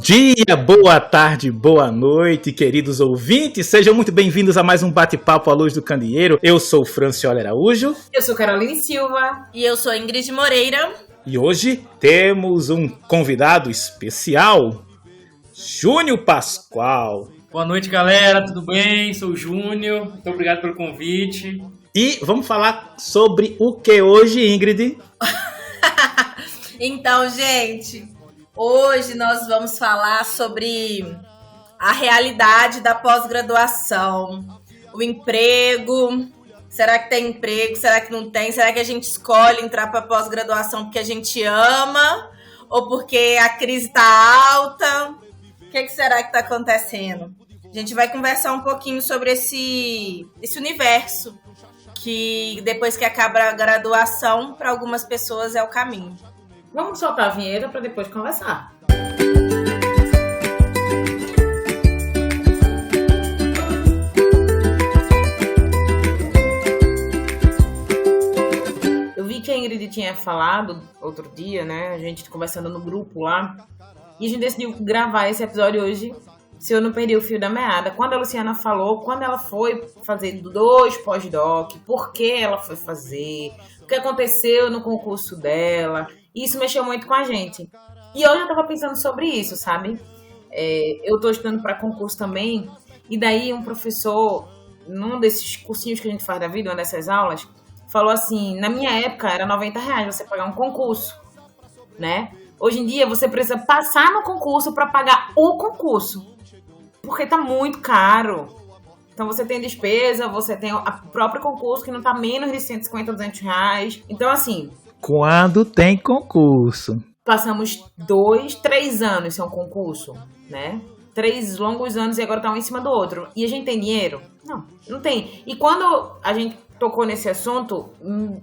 dia, boa tarde, boa noite, queridos ouvintes. Sejam muito bem-vindos a mais um bate-papo à luz do candeeiro. Eu sou Francioli Araújo. Eu sou Caroline Silva. E eu sou Ingrid Moreira. E hoje temos um convidado especial, Júnior Pascoal. Boa noite, galera, tudo bem? Sou o Júnior, muito obrigado pelo convite. E vamos falar sobre o que hoje, Ingrid? Então, gente, hoje nós vamos falar sobre a realidade da pós-graduação, o emprego. Será que tem emprego? Será que não tem? Será que a gente escolhe entrar para pós-graduação porque a gente ama ou porque a crise está alta? O que será que está acontecendo? A gente vai conversar um pouquinho sobre esse universo que depois que acaba a graduação, para algumas pessoas é o caminho. Vamos soltar a vinheta para depois conversar. Eu vi que a Ingrid tinha falado outro dia, né? A gente conversando no grupo lá. E a gente decidiu gravar esse episódio hoje, se eu não perdi o fio da meada. Quando a Luciana falou, quando ela foi fazer 2 pós-doc, por que ela foi fazer, o que aconteceu no concurso dela... Isso mexeu muito com a gente. E hoje eu tava pensando sobre isso, sabe? Eu tô estudando para concurso também. E daí um professor, num desses cursinhos que a gente faz da vida, uma dessas aulas, falou assim, na minha época era R$90 você pagar um concurso, né? Hoje em dia você precisa passar no concurso para pagar o concurso. Porque tá muito caro. Então você tem despesa, você tem o próprio concurso que não tá menos de R$150, R$200. Então assim... Quando tem concurso. Passamos 2, 3 anos sem um concurso, né? 3 longos anos e agora tá um em cima do outro. E a gente tem dinheiro? Não tem. E quando a gente tocou nesse assunto,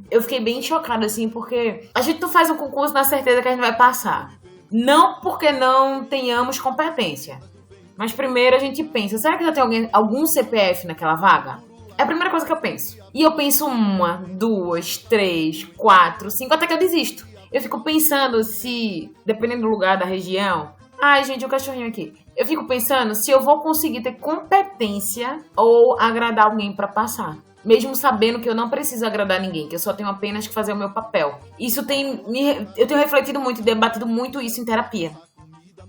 eu fiquei bem chocada, assim, porque a gente não faz um concurso na certeza que a gente vai passar. Não porque não tenhamos competência. Mas primeiro a gente pensa, será que já tem algum CPF naquela vaga? É a primeira coisa que eu penso. E eu penso 1, 2, 3, 4, 5, até que eu desisto. Eu fico pensando se, dependendo do lugar, da região... Ai, gente, o cachorrinho aqui. Eu fico pensando se eu vou conseguir ter competência ou agradar alguém pra passar. Mesmo sabendo que eu não preciso agradar ninguém, que eu só tenho apenas que fazer o meu papel. Eu tenho refletido muito e debatido muito isso em terapia.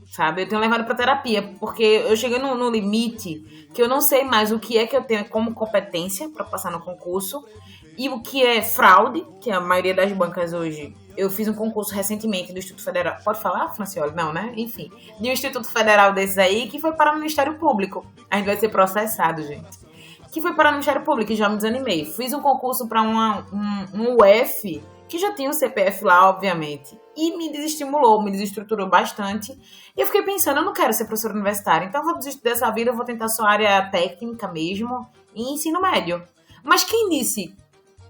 Sabe? Eu tenho levado pra terapia, porque eu cheguei no limite que eu não sei mais o que é que eu tenho como competência pra passar no concurso e o que é fraude, que a maioria das bancas hoje... Eu fiz um concurso recentemente do Instituto Federal... Pode falar, Francioli? Não, né? Enfim. De um Instituto Federal desses aí que foi parar no Ministério Público. A gente vai ser processado, gente. Que foi parar no Ministério Público e já me desanimei. Fiz um concurso pra um UF... que já tinha o CPF lá, obviamente, e me desestimulou, me desestruturou bastante. E eu fiquei pensando, eu não quero ser professora universitária, então eu vou desistir dessa vida, eu vou tentar só área técnica mesmo, e ensino médio. Mas quem disse?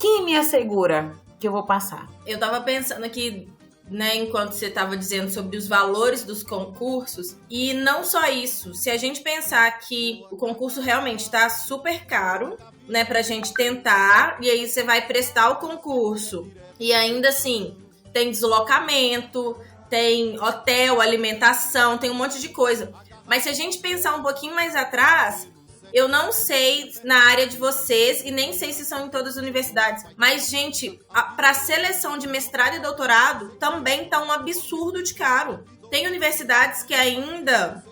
Quem me assegura que eu vou passar? Eu tava pensando aqui, né, enquanto você tava dizendo sobre os valores dos concursos, e não só isso, se a gente pensar que o concurso realmente tá super caro, né, pra gente tentar, e aí você vai prestar o concurso, e ainda assim, tem deslocamento, tem hotel, alimentação, tem um monte de coisa. Mas se a gente pensar um pouquinho mais atrás, eu não sei na área de vocês, e nem sei se são em todas as universidades, mas, gente, para seleção de mestrado e doutorado, também tá um absurdo de caro. Tem universidades que ainda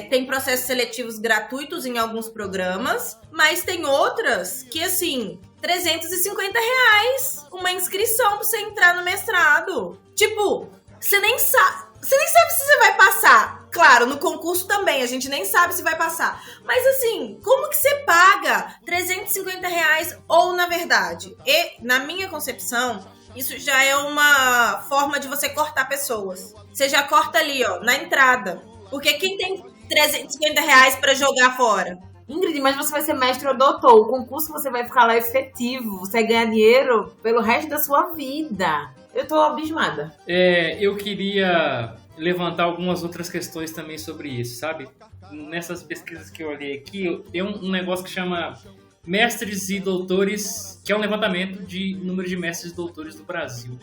tem processos seletivos gratuitos em alguns programas, mas tem outras que, assim, R$350 uma inscrição pra você entrar no mestrado. Tipo, você nem sabe se você vai passar. Claro, no concurso também, a gente nem sabe se vai passar. Mas assim, como que você paga R$350? Ou, na verdade, na minha concepção, isso já é uma forma de você cortar pessoas. Você já corta ali, ó, na entrada. Porque quem tem R$350 pra jogar fora? Ingrid, mas você vai ser mestre ou doutor. O concurso você vai ficar lá efetivo. Você vai ganhar dinheiro pelo resto da sua vida. Eu tô abismada. Eu queria levantar algumas outras questões também sobre isso, sabe? Nessas pesquisas que eu olhei aqui, tem um negócio que chama mestres e doutores, que é um levantamento de número de mestres e doutores do Brasil.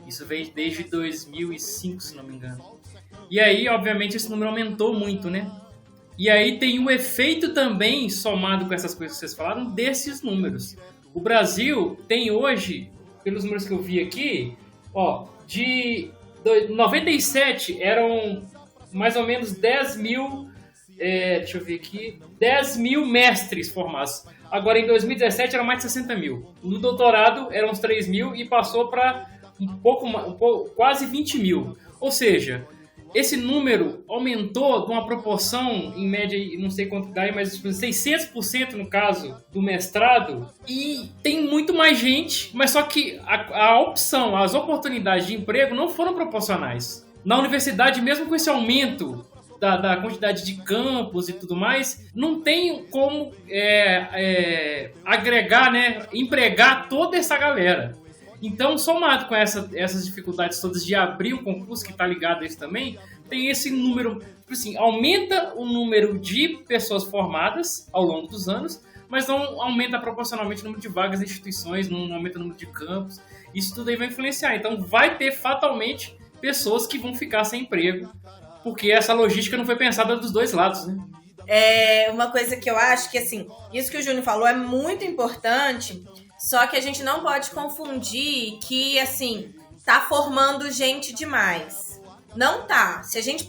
Isso vem desde 2005, se não me engano. E aí, obviamente, esse número aumentou muito, né? E aí tem o efeito também, somado com essas coisas que vocês falaram, desses números. O Brasil tem hoje, pelos números que eu vi aqui, ó, de 97 eram mais ou menos 10 mil, deixa eu ver aqui, 10 mil mestres formados. Agora, em 2017, eram mais de 60 mil. No doutorado, eram uns 3 mil e passou para quase 20 mil. Ou seja, esse número aumentou de uma proporção, em média, não sei quanto dá, mas 600% no caso do mestrado. E tem muito mais gente, mas só que a opção, as oportunidades de emprego não foram proporcionais. Na universidade, mesmo com esse aumento da quantidade de campos e tudo mais, não tem como agregar, né, empregar toda essa galera. Então, somado com essas dificuldades todas de abrir um concurso, que está ligado a isso também, tem esse número, tipo assim, aumenta o número de pessoas formadas ao longo dos anos, mas não aumenta proporcionalmente o número de vagas em instituições, não aumenta o número de campos. Isso tudo aí vai influenciar. Então, vai ter fatalmente pessoas que vão ficar sem emprego, porque essa logística não foi pensada dos dois lados, né? Uma coisa que eu acho que, assim, isso que o Júnior falou é muito importante. Só que a gente não pode confundir que, assim, tá formando gente demais. Não tá. Se a gente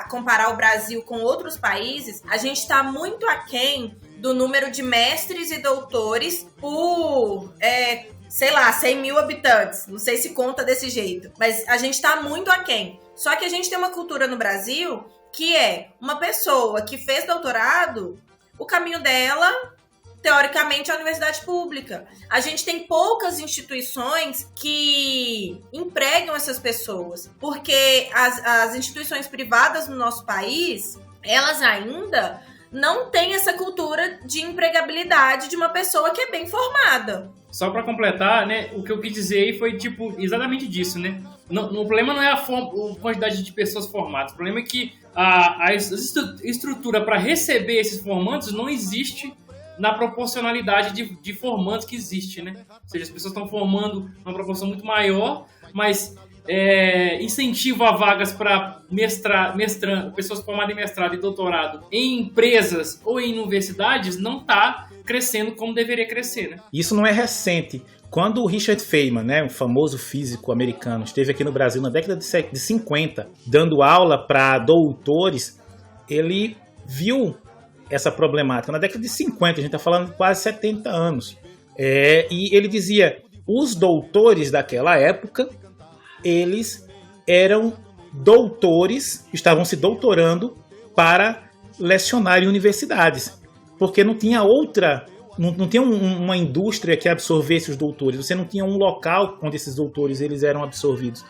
comparar o Brasil com outros países, a gente tá muito aquém do número de mestres e doutores por, 100 mil habitantes. Não sei se conta desse jeito. Mas a gente tá muito aquém. Só que a gente tem uma cultura no Brasil que é uma pessoa que fez doutorado, o caminho dela, teoricamente, é a universidade pública. A gente tem poucas instituições que empregam essas pessoas, porque as instituições privadas no nosso país, elas ainda não têm essa cultura de empregabilidade de uma pessoa que é bem formada. Só para completar, né, o que eu quis dizer aí foi tipo exatamente disso, né? O problema não é a quantidade de pessoas formadas, o problema é que a estrutura para receber esses formandos não existe na proporcionalidade de formandos que existe, né? Ou seja, as pessoas estão formando uma proporção muito maior, mas incentivo a vagas para pessoas formadas em mestrado e doutorado em empresas ou em universidades não está crescendo como deveria crescer, né? Isso não é recente. Quando o Richard Feynman, né, um famoso físico americano, esteve aqui no Brasil na década de 50, dando aula para doutores, ele viu essa problemática. Na década de 50, a gente está falando de quase 70 anos. E ele dizia, os doutores daquela época, eles eram doutores, estavam se doutorando para lecionar em universidades, porque não tinha outra, não tinha uma indústria que absorvesse os doutores, você não tinha um local onde esses doutores eles eram absorvidos.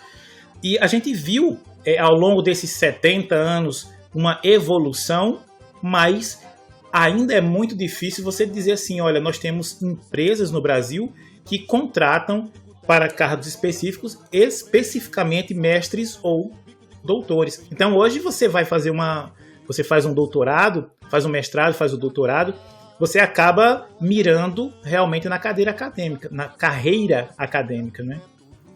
E a gente viu, ao longo desses 70 anos, uma evolução, mas ainda é muito difícil você dizer assim, olha, nós temos empresas no Brasil que contratam para cargos específicos, especificamente mestres ou doutores. Então hoje você faz um doutorado, faz um mestrado, faz o doutorado, você acaba mirando realmente na cadeira acadêmica, na carreira acadêmica, né?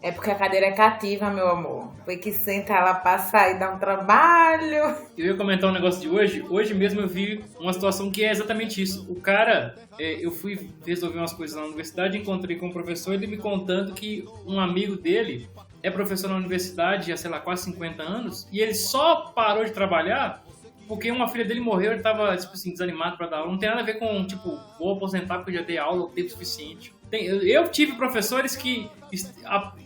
É porque a cadeira é cativa, meu amor. Foi que senta lá, passar e dar um trabalho. Eu ia comentar um negócio de hoje. Hoje mesmo eu vi uma situação que é exatamente isso. O cara, eu fui resolver umas coisas na universidade, encontrei com um professor, ele me contando que um amigo dele é professor na universidade há, sei lá, quase 50 anos, e ele só parou de trabalhar porque uma filha dele morreu, ele tava, tipo assim, desanimado pra dar aula. Não tem nada a ver com, tipo, vou aposentar porque eu já dei aula o tempo suficiente. Eu tive professores que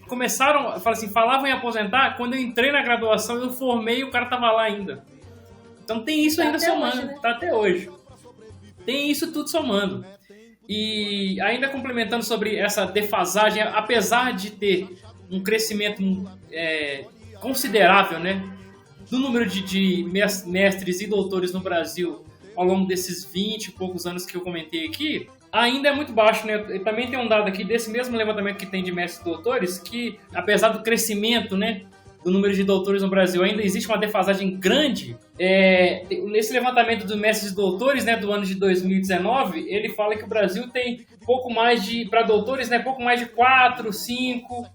começaram, falavam em aposentar, quando eu entrei na graduação, eu formei e o cara tava lá ainda. Então tem isso ainda somando, hoje, né? Tá até hoje. Tem isso tudo somando. E ainda complementando sobre essa defasagem, apesar de ter um crescimento considerável, né, do número de mestres e doutores no Brasil ao longo desses 20 e poucos anos que eu comentei aqui, ainda é muito baixo, né? E também tem um dado aqui desse mesmo levantamento que tem de mestres e doutores, que apesar do crescimento, né, do número de doutores no Brasil, ainda existe uma defasagem grande. Nesse levantamento dos mestres e doutores, né, do ano de 2019, ele fala que o Brasil tem pouco mais de, para doutores, né, pouco mais de 4, 5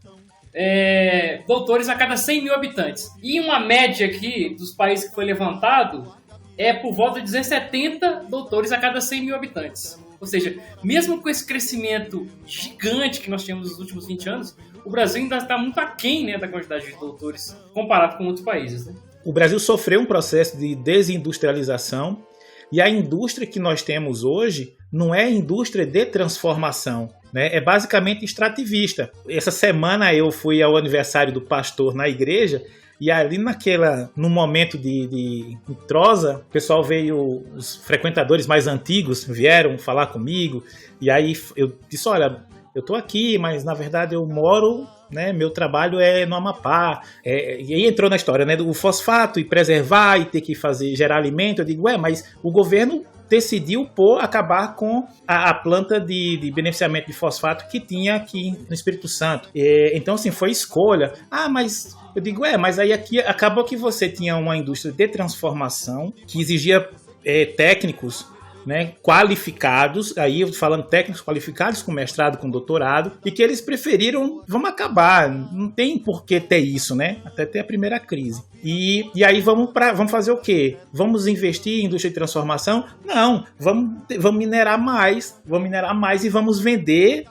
doutores a cada 100 mil habitantes. E uma média aqui dos países que foi levantado é por volta de 270 doutores a cada 100 mil habitantes. Ou seja, mesmo com esse crescimento gigante que nós temos nos últimos 20 anos, o Brasil ainda está muito aquém, né, da quantidade de doutores comparado com outros países, né? O Brasil sofreu um processo de desindustrialização e a indústria que nós temos hoje não é indústria de transformação, né? É basicamente extrativista. Essa semana eu fui ao aniversário do pastor na igreja e ali no momento de prosa, o pessoal veio, os frequentadores mais antigos vieram falar comigo e aí eu disse, olha, eu estou aqui, mas na verdade eu moro, né, meu trabalho é no Amapá. E aí entrou na história, né, do fosfato e preservar e ter que gerar alimento. Eu digo, mas o governo decidiu acabar com a planta de beneficiamento de fosfato que tinha aqui no Espírito Santo. Então, assim, foi escolha. Mas eu digo, mas aí aqui acabou que você tinha uma indústria de transformação que exigia técnicos, né, qualificados, aí eu falando técnicos qualificados com mestrado, com doutorado, e que eles preferiram, vamos acabar, não tem por que ter isso, né, até ter a primeira crise. E aí vamos fazer o quê? Vamos investir em indústria de transformação? Não, vamos minerar mais e vamos vender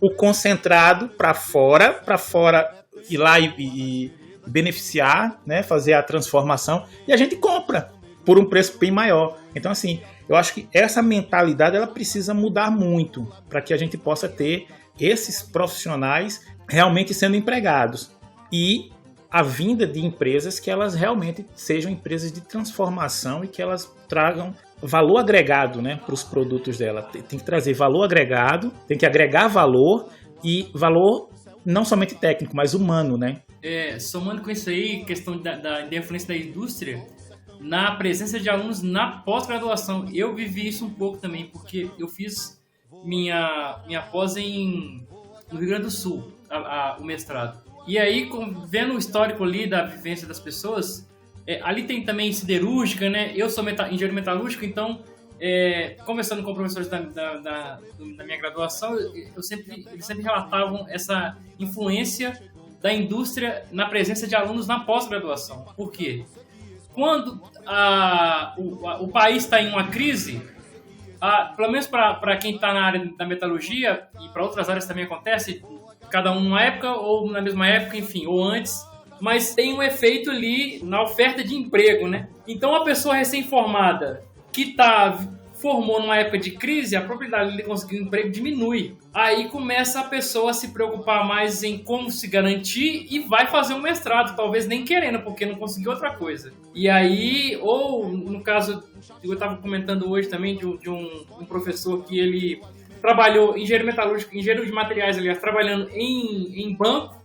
o concentrado para fora ir lá e beneficiar, né, fazer a transformação, e a gente compra por um preço bem maior. Então, assim, eu acho que essa mentalidade ela precisa mudar muito para que a gente possa ter esses profissionais realmente sendo empregados e a vinda de empresas que elas realmente sejam empresas de transformação e que elas tragam valor agregado, né, para os produtos dela. Tem que trazer valor agregado, tem que agregar valor e valor não somente técnico, mas humano, né? Somando com isso aí, questão da influência da indústria, na presença de alunos na pós-graduação. Eu vivi isso um pouco também, porque eu fiz minha pós no Rio Grande do Sul, o mestrado. E aí, vendo o histórico ali da vivência das pessoas, ali tem também siderúrgica, né? Eu sou engenheiro metalúrgico, então, conversando com professores da minha graduação, eles sempre relatavam essa influência da indústria na presença de alunos na pós-graduação. Por quê? Quando o país está em uma crise, pelo menos para quem está na área da metalurgia, e para outras áreas também acontece, cada um numa época ou na mesma época, enfim, ou antes, mas tem um efeito ali na oferta de emprego, né? Então, a pessoa recém-formada que formou numa época de crise, a probabilidade de conseguir um emprego diminui. Aí começa a pessoa a se preocupar mais em como se garantir e vai fazer um mestrado, talvez nem querendo, porque não conseguiu outra coisa. E aí, ou no caso, eu estava comentando hoje também de um professor que ele trabalhou, engenheiro metalúrgico, engenheiro de materiais, aliás, trabalhando em banco,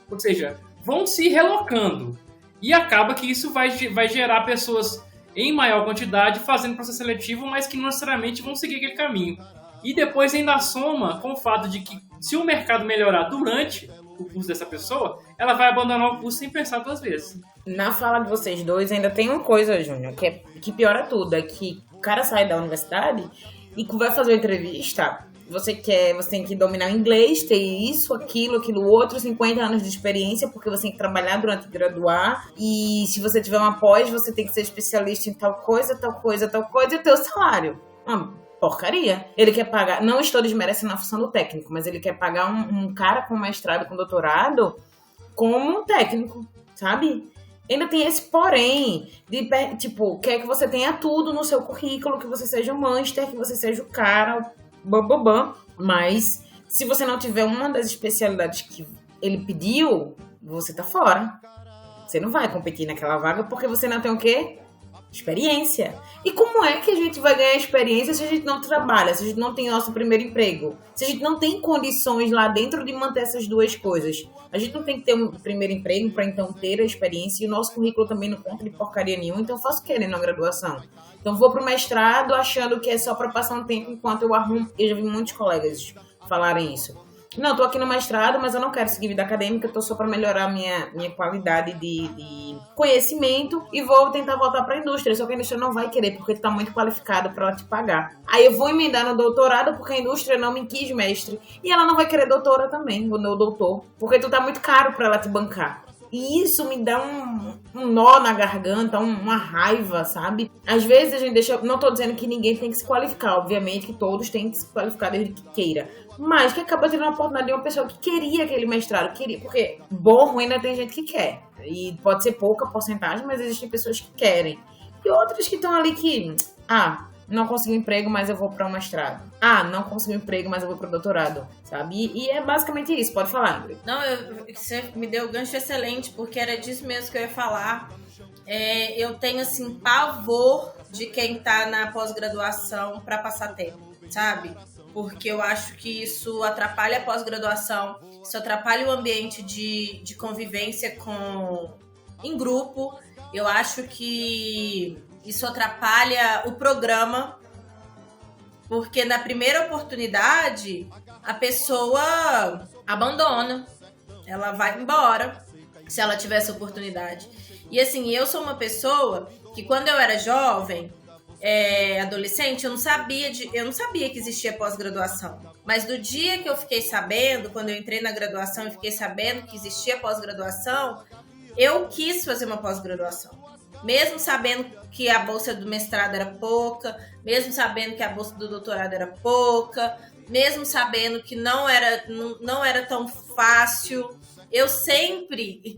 ou seja, vão se relocando. E acaba que isso vai gerar pessoas em maior quantidade, fazendo processo seletivo, mas que não necessariamente vão seguir aquele caminho. E depois ainda soma com o fato de que, se o mercado melhorar durante o curso dessa pessoa, ela vai abandonar o curso sem pensar duas vezes. Na fala de vocês dois, ainda tem uma coisa, Júnior, que piora tudo, é que o cara sai da universidade e vai fazer uma entrevista, você tem que dominar o inglês, ter isso, aquilo outro, 50 anos de experiência, porque você tem que trabalhar durante graduar, e se você tiver uma pós, você tem que ser especialista em tal coisa, e o teu salário. Porcaria. Ele quer pagar, não estou desmerecendo a função do técnico, mas ele quer pagar um cara com mestrado, com doutorado, como técnico, sabe? Ainda tem esse porém, quer que você tenha tudo no seu currículo, que você seja um master, que você seja o cara, mas se você não tiver uma das especialidades que ele pediu, você tá fora. Você não vai competir naquela vaga porque você não tem o quê? Experiência. E como é que a gente vai ganhar experiência se a gente não trabalha, se a gente não tem nosso primeiro emprego, se a gente não tem condições lá dentro de manter essas duas coisas? A gente não tem que ter um primeiro emprego para então ter a experiência, e o nosso currículo também não conta de porcaria nenhuma, então eu faço querendo a graduação. Então vou pro mestrado achando que é só para passar um tempo enquanto eu arrumo. Eu já vi muitos colegas falarem isso. não, tô aqui no mestrado, mas eu não quero seguir vida acadêmica, tô só para melhorar minha qualidade de conhecimento e vou tentar voltar para a indústria, só que a indústria não vai querer, porque tu tá muito qualificado para ela te pagar. Aí eu vou emendar no doutorado, porque a indústria não me quis mestre, e ela não vai querer doutora também, o meu doutor, porque tu tá muito caro para ela te bancar. E isso me dá um nó na garganta, uma raiva, sabe? Às vezes a gente deixa... Não tô dizendo que ninguém tem que se qualificar. Obviamente que todos têm que se qualificar desde que queira. Mas que acaba tendo a oportunidade de uma pessoa que queria aquele mestrado. Porque bom ainda tem gente que quer. E pode ser pouca porcentagem, mas existem pessoas que querem. E outras que estão ali que... não consegui emprego, mas eu vou para um mestrado. Não consegui emprego, mas eu vou para o doutorado, sabe? E é basicamente isso. Pode falar, Ingrid. Não, você me deu o gancho excelente, porque era disso mesmo que eu ia falar. Eu tenho, assim, pavor de quem tá na pós-graduação para passar tempo, sabe? Porque eu acho que isso atrapalha a pós-graduação, isso atrapalha o ambiente de convivência em grupo. Eu acho que isso atrapalha o programa, porque na primeira oportunidade a pessoa abandona, ela vai embora se ela tiver essa oportunidade. E assim, eu sou uma pessoa que quando eu era jovem, adolescente, eu não sabia que existia pós-graduação. Mas do dia que eu fiquei sabendo, quando eu entrei na graduação e fiquei sabendo que existia pós-graduação, eu quis fazer uma pós-graduação. Mesmo sabendo que a bolsa do mestrado era pouca, mesmo sabendo que a bolsa do doutorado era pouca, mesmo sabendo que não era tão fácil, eu sempre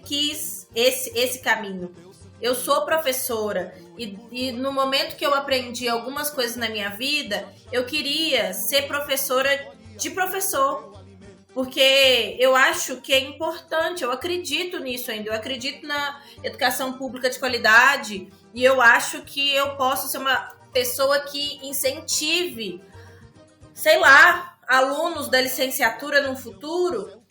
quis esse caminho. Eu sou professora e no momento que eu aprendi algumas coisas na minha vida, eu queria ser professora de professor. Porque eu acho que é importante, eu acredito nisso ainda, eu acredito na educação pública de qualidade e eu acho que eu posso ser uma pessoa que incentive, sei lá, alunos da licenciatura no futuro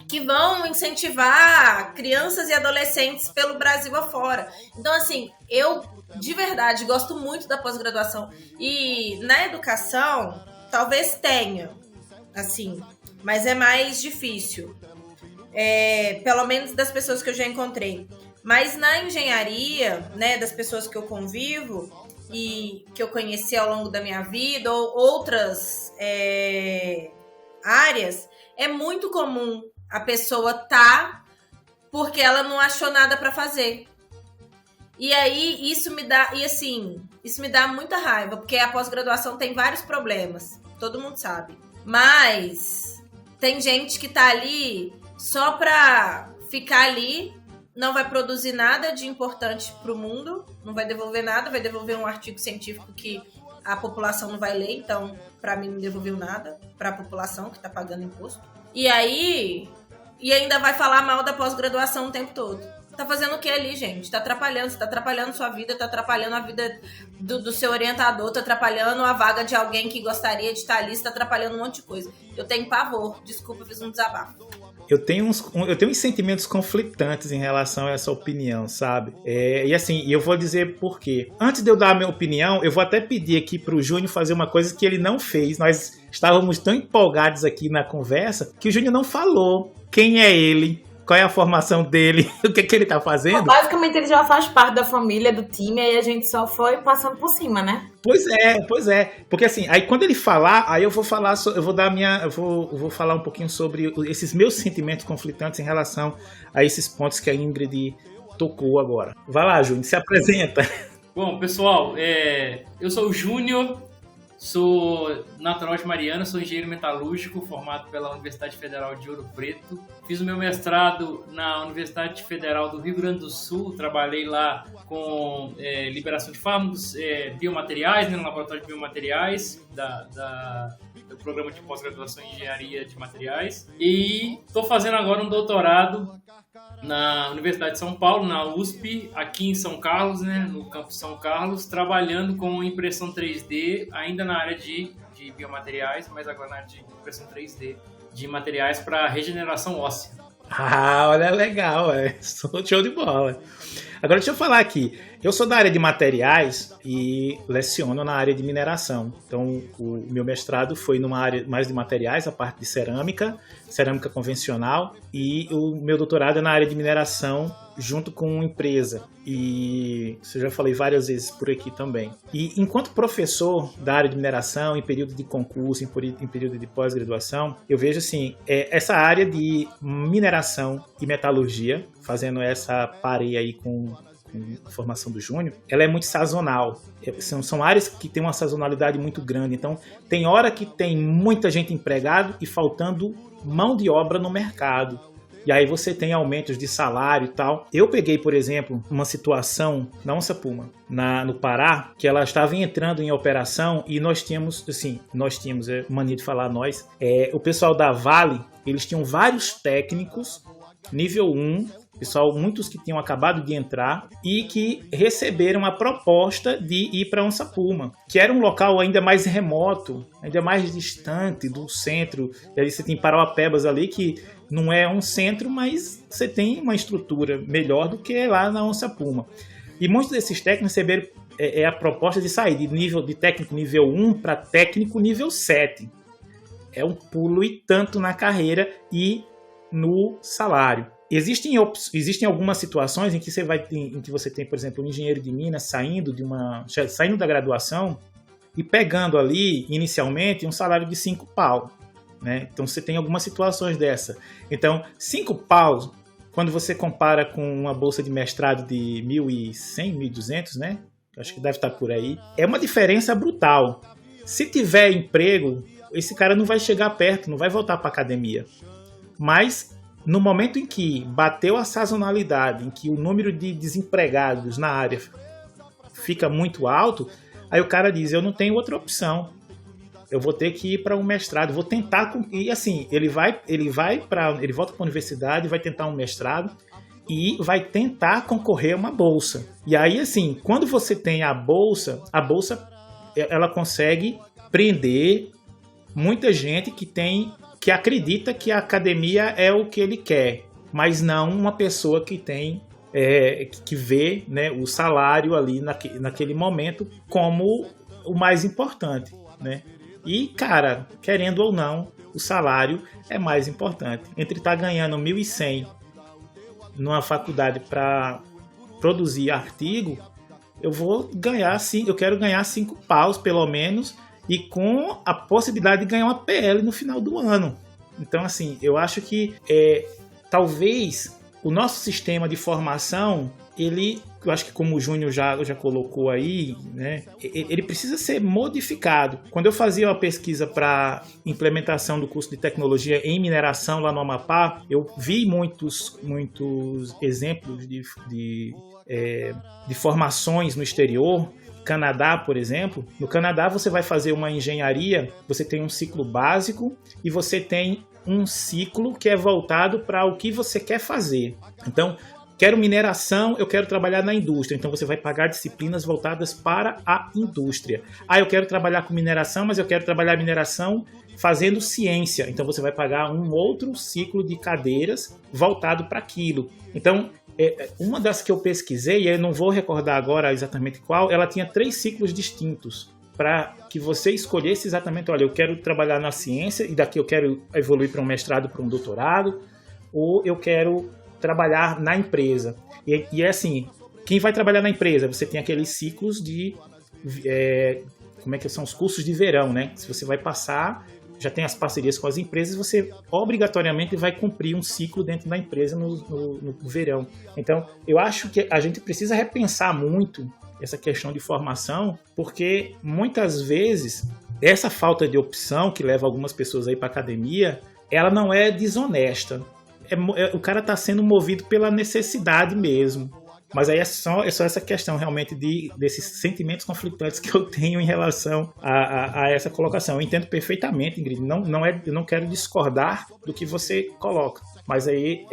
que vão incentivar crianças e adolescentes pelo Brasil afora. Então, assim, eu de verdade gosto muito da pós-graduação e na educação talvez tenha, assim... Mas é mais difícil, pelo menos das pessoas que eu já encontrei. Mas na engenharia, né, das pessoas que eu convivo e que eu conheci ao longo da minha vida, ou outras áreas, é muito comum a pessoa porque ela não achou nada para fazer. E aí isso me dá muita raiva, porque a pós-graduação tem vários problemas, todo mundo sabe. Mas tem gente que tá ali só pra ficar ali, não vai produzir nada de importante pro mundo, não vai devolver nada, vai devolver um artigo científico que a população não vai ler, então pra mim não devolveu nada, pra população que tá pagando imposto. E ainda vai falar mal da pós-graduação o tempo todo. Tá fazendo o que ali, gente? Tá atrapalhando, você tá atrapalhando sua vida, tá atrapalhando a vida do seu orientador, tá atrapalhando a vaga de alguém que gostaria de estar ali, você tá atrapalhando um monte de coisa. Eu tenho pavor, desculpa, eu fiz um desabafo. Eu tenho uns sentimentos conflitantes em relação a essa opinião, sabe? E assim, eu vou dizer por quê. Antes de eu dar a minha opinião, eu vou até pedir aqui pro Júnior fazer uma coisa que ele não fez. Nós estávamos tão empolgados aqui na conversa que o Júnior não falou quem é ele, qual é a formação dele, o que ele tá fazendo. Basicamente ele já faz parte da família, do time, aí a gente só foi passando por cima, né? Pois é. Porque assim, aí quando ele falar, aí eu vou falar, eu vou falar um pouquinho sobre esses meus sentimentos conflitantes em relação a esses pontos que a Ingrid tocou agora. Vai lá, Júnior, se apresenta. Bom, pessoal, eu sou o Júnior, sou natural de Mariana, sou engenheiro metalúrgico formado pela Universidade Federal de Ouro Preto. Fiz o meu mestrado na Universidade Federal do Rio Grande do Sul, trabalhei lá com liberação de fármacos, biomateriais, no laboratório de biomateriais do programa de pós-graduação em engenharia de materiais. E estou fazendo agora um doutorado na Universidade de São Paulo, na USP, aqui em São Carlos, né, no campus São Carlos, trabalhando com impressão 3D, ainda na área de biomateriais, mas agora na área de impressão 3D, de materiais para regeneração óssea. Olha, legal, show de bola. Agora deixa eu falar aqui. Eu sou da área de materiais e leciono na área de mineração. Então, o meu mestrado foi numa área mais de materiais, a parte de cerâmica convencional, e o meu doutorado é na área de mineração, junto com uma empresa. E isso eu já falei várias vezes por aqui também. E enquanto professor da área de mineração, em período de concurso, em período de pós-graduação, eu vejo assim, essa área de mineração e metalurgia, fazendo essa pareia aí com a formação do Júnior, ela é muito sazonal. São áreas que têm uma sazonalidade muito grande. Então, tem hora que tem muita gente empregada e faltando mão de obra no mercado. E aí você tem aumentos de salário e tal. Eu peguei, por exemplo, uma situação na Onça Puma, no Pará, que ela estava entrando em operação e nós tínhamos, é mania de falar nós, o pessoal da Vale, eles tinham vários técnicos, nível 1, pessoal, muitos que tinham acabado de entrar e que receberam a proposta de ir para Onça Puma, que era um local ainda mais remoto, ainda mais distante do centro. E aí você tem Parauapebas ali, que não é um centro, mas você tem uma estrutura melhor do que lá na Onça Puma. E muitos desses técnicos receberam a proposta de sair de técnico nível 1 para técnico nível 7. É um pulo e tanto na carreira e no salário. Existem algumas situações em que você tem, por exemplo, um engenheiro de minas saindo da graduação e pegando ali, inicialmente, um salário de 5 pau. Né? Então, você tem algumas situações dessa. Então, 5 paus, quando você compara com uma bolsa de mestrado de 1.100, 1.200, né? Acho que deve estar por aí. É uma diferença brutal. Se tiver emprego, esse cara não vai chegar perto, não vai voltar para a academia. Mas no momento em que bateu a sazonalidade, em que o número de desempregados na área fica muito alto, aí o cara diz, eu não tenho outra opção. Eu vou ter que ir para um mestrado, vou tentar... E assim, ele volta para a universidade, vai tentar um mestrado e vai tentar concorrer a uma bolsa. E aí, assim, quando você tem a bolsa ela consegue prender muita gente que acredita que a academia é o que ele quer, mas não uma pessoa que que vê, né, o salário ali naquele momento como o mais importante, né? E, cara, querendo ou não, o salário é mais importante. Entre estar ganhando 1.100 numa faculdade para produzir artigo, eu quero ganhar 5 paus, pelo menos, e com a possibilidade de ganhar uma PL no final do ano. Então, assim, eu acho que talvez o nosso sistema de formação, eu acho que como o Júnior já colocou aí, né, ele precisa ser modificado. Quando eu fazia uma pesquisa para implementação do curso de tecnologia em mineração lá no Amapá, eu vi muitos exemplos de formações no exterior. Canadá, por exemplo. No Canadá você vai fazer uma engenharia, você tem um ciclo básico e você tem um ciclo que é voltado para o que você quer fazer. Então, quero mineração, eu quero trabalhar na indústria. Então você vai pagar disciplinas voltadas para a indústria. Eu quero trabalhar com mineração, mas eu quero trabalhar mineração fazendo ciência. Então você vai pagar um outro ciclo de cadeiras voltado para aquilo. Então, uma das que eu pesquisei, eu não vou recordar agora exatamente qual, ela tinha 3 ciclos distintos para que você escolhesse exatamente, olha, eu quero trabalhar na ciência e daqui eu quero evoluir para um mestrado, para um doutorado, ou eu quero trabalhar na empresa. E é assim, quem vai trabalhar na empresa? Você tem aqueles ciclos de... como é que são os cursos de verão, né? Se você vai passar... já tem as parcerias com as empresas, você obrigatoriamente vai cumprir um ciclo dentro da empresa no verão. Então, eu acho que a gente precisa repensar muito essa questão de formação, porque muitas vezes essa falta de opção que leva algumas pessoas aí para a academia, ela não é desonesta. O cara está sendo movido pela necessidade mesmo. Mas aí é só essa questão realmente desses sentimentos conflitantes que eu tenho em relação a essa colocação. Eu entendo perfeitamente, Ingrid. Eu não quero discordar do que você coloca. Mas aí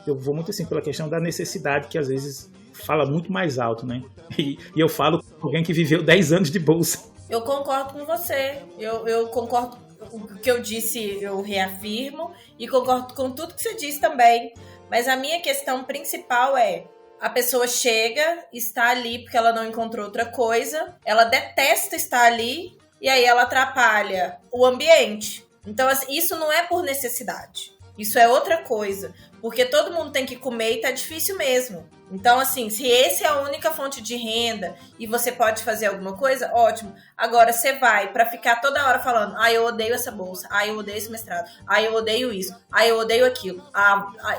eu vou muito assim pela questão da necessidade, que às vezes fala muito mais alto, né? E eu falo com alguém que viveu 10 anos de bolsa. Eu concordo com você. Eu concordo com o que eu disse, eu reafirmo. E concordo com tudo que você disse também. Mas a minha questão principal é... a pessoa chega, está ali porque ela não encontrou outra coisa, ela detesta estar ali e aí ela atrapalha o ambiente. Então, assim, isso não é por necessidade. Isso é outra coisa. Porque todo mundo tem que comer e tá difícil mesmo. Então, assim, se esse é a única fonte de renda e você pode fazer alguma coisa, ótimo. Agora, você vai pra ficar toda hora falando, eu odeio essa bolsa, eu odeio esse mestrado, eu odeio isso, eu odeio aquilo.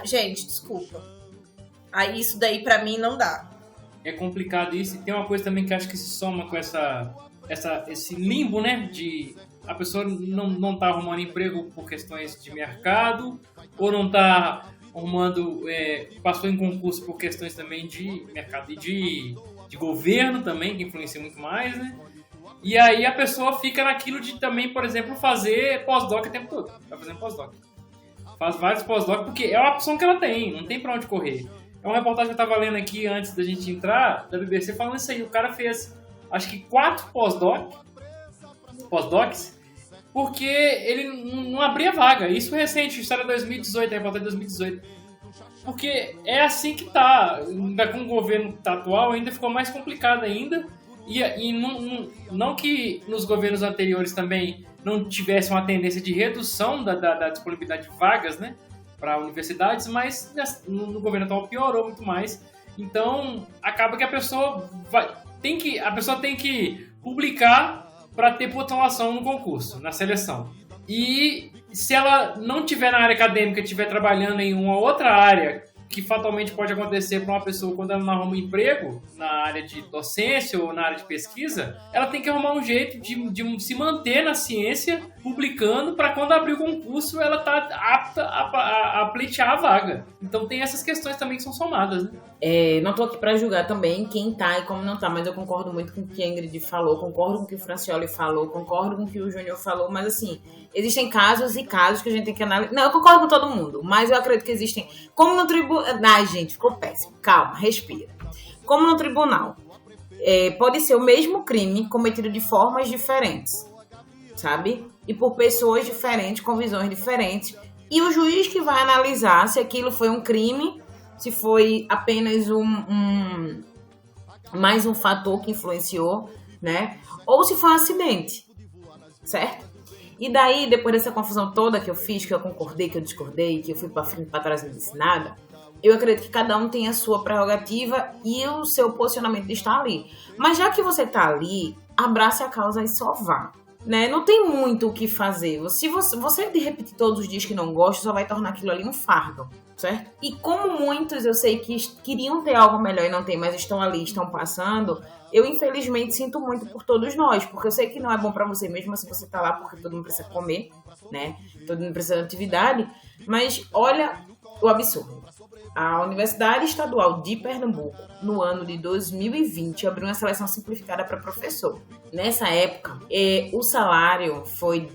Gente, desculpa. Isso daí pra mim não dá. É complicado isso. E tem uma coisa também que acho que se soma com esse limbo, né? De a pessoa não tá arrumando emprego por questões de mercado, ou não tá arrumando, passou em concurso por questões também de mercado e de governo também, que influencia muito mais, né? E aí a pessoa fica naquilo de também, por exemplo, fazer pós-doc o tempo todo. Tá fazendo pós-doc. Faz vários pós-doc porque é a opção que ela tem, não tem pra onde correr. É uma reportagem que eu tava lendo aqui antes da gente entrar, da BBC, falando isso aí. O cara fez, acho que 4 pós-docs, porque ele não abria vaga. Isso é recente, história de 2018, a reportagem de 2018. Porque é assim que tá. Ainda com o governo atual ainda ficou mais complicado ainda. E não que nos governos anteriores também não tivesse uma tendência de redução da disponibilidade de vagas, né, para universidades, mas no governo atual piorou muito mais. Então, acaba que a pessoa tem que publicar para ter pontuação no concurso, na seleção. E se ela não estiver na área acadêmica, estiver trabalhando em uma outra área, que fatalmente pode acontecer para uma pessoa quando ela não arruma um emprego na área de docência ou na área de pesquisa, ela tem que arrumar um jeito de se manter na ciência, publicando, para quando abrir o concurso ela tá apta a pleitear a vaga. Então tem essas questões também que são somadas, né? Não tô aqui para julgar também quem tá e como não tá, mas eu concordo muito com o que a Ingrid falou, concordo com o que o Francioli falou, concordo com o que o Júnior falou, mas assim, existem casos e casos que a gente tem que analisar. Não, eu concordo com todo mundo, mas eu acredito que existem, como no tribunal. Ai, gente, ficou péssimo. Calma, respira. Como no tribunal, pode ser o mesmo crime cometido de formas diferentes, sabe? E por pessoas diferentes, com visões diferentes. E o juiz que vai analisar se aquilo foi um crime, se foi apenas mais um fator que influenciou, né? Ou se foi um acidente, certo? E daí, depois dessa confusão toda que eu fiz, que eu concordei, que eu discordei, que eu fui pra frente, pra trás e não disse nada, eu acredito que cada um tem a sua prerrogativa e o seu posicionamento de estar ali. Mas já que você tá ali, abrace a causa e só vá, né? Não tem muito o que fazer. Se você de repetir todos os dias que não gosta, só vai tornar aquilo ali um fardo, certo? E como muitos eu sei que queriam ter algo melhor e não tem, mas estão ali, estão passando, eu infelizmente sinto muito por todos nós, porque eu sei que não é bom pra você mesmo se você tá lá, porque todo mundo precisa comer, né? Todo mundo precisa de atividade, mas olha o absurdo. A Universidade Estadual de Pernambuco, no ano de 2020, abriu uma seleção simplificada para professor. Nessa época, o salário foi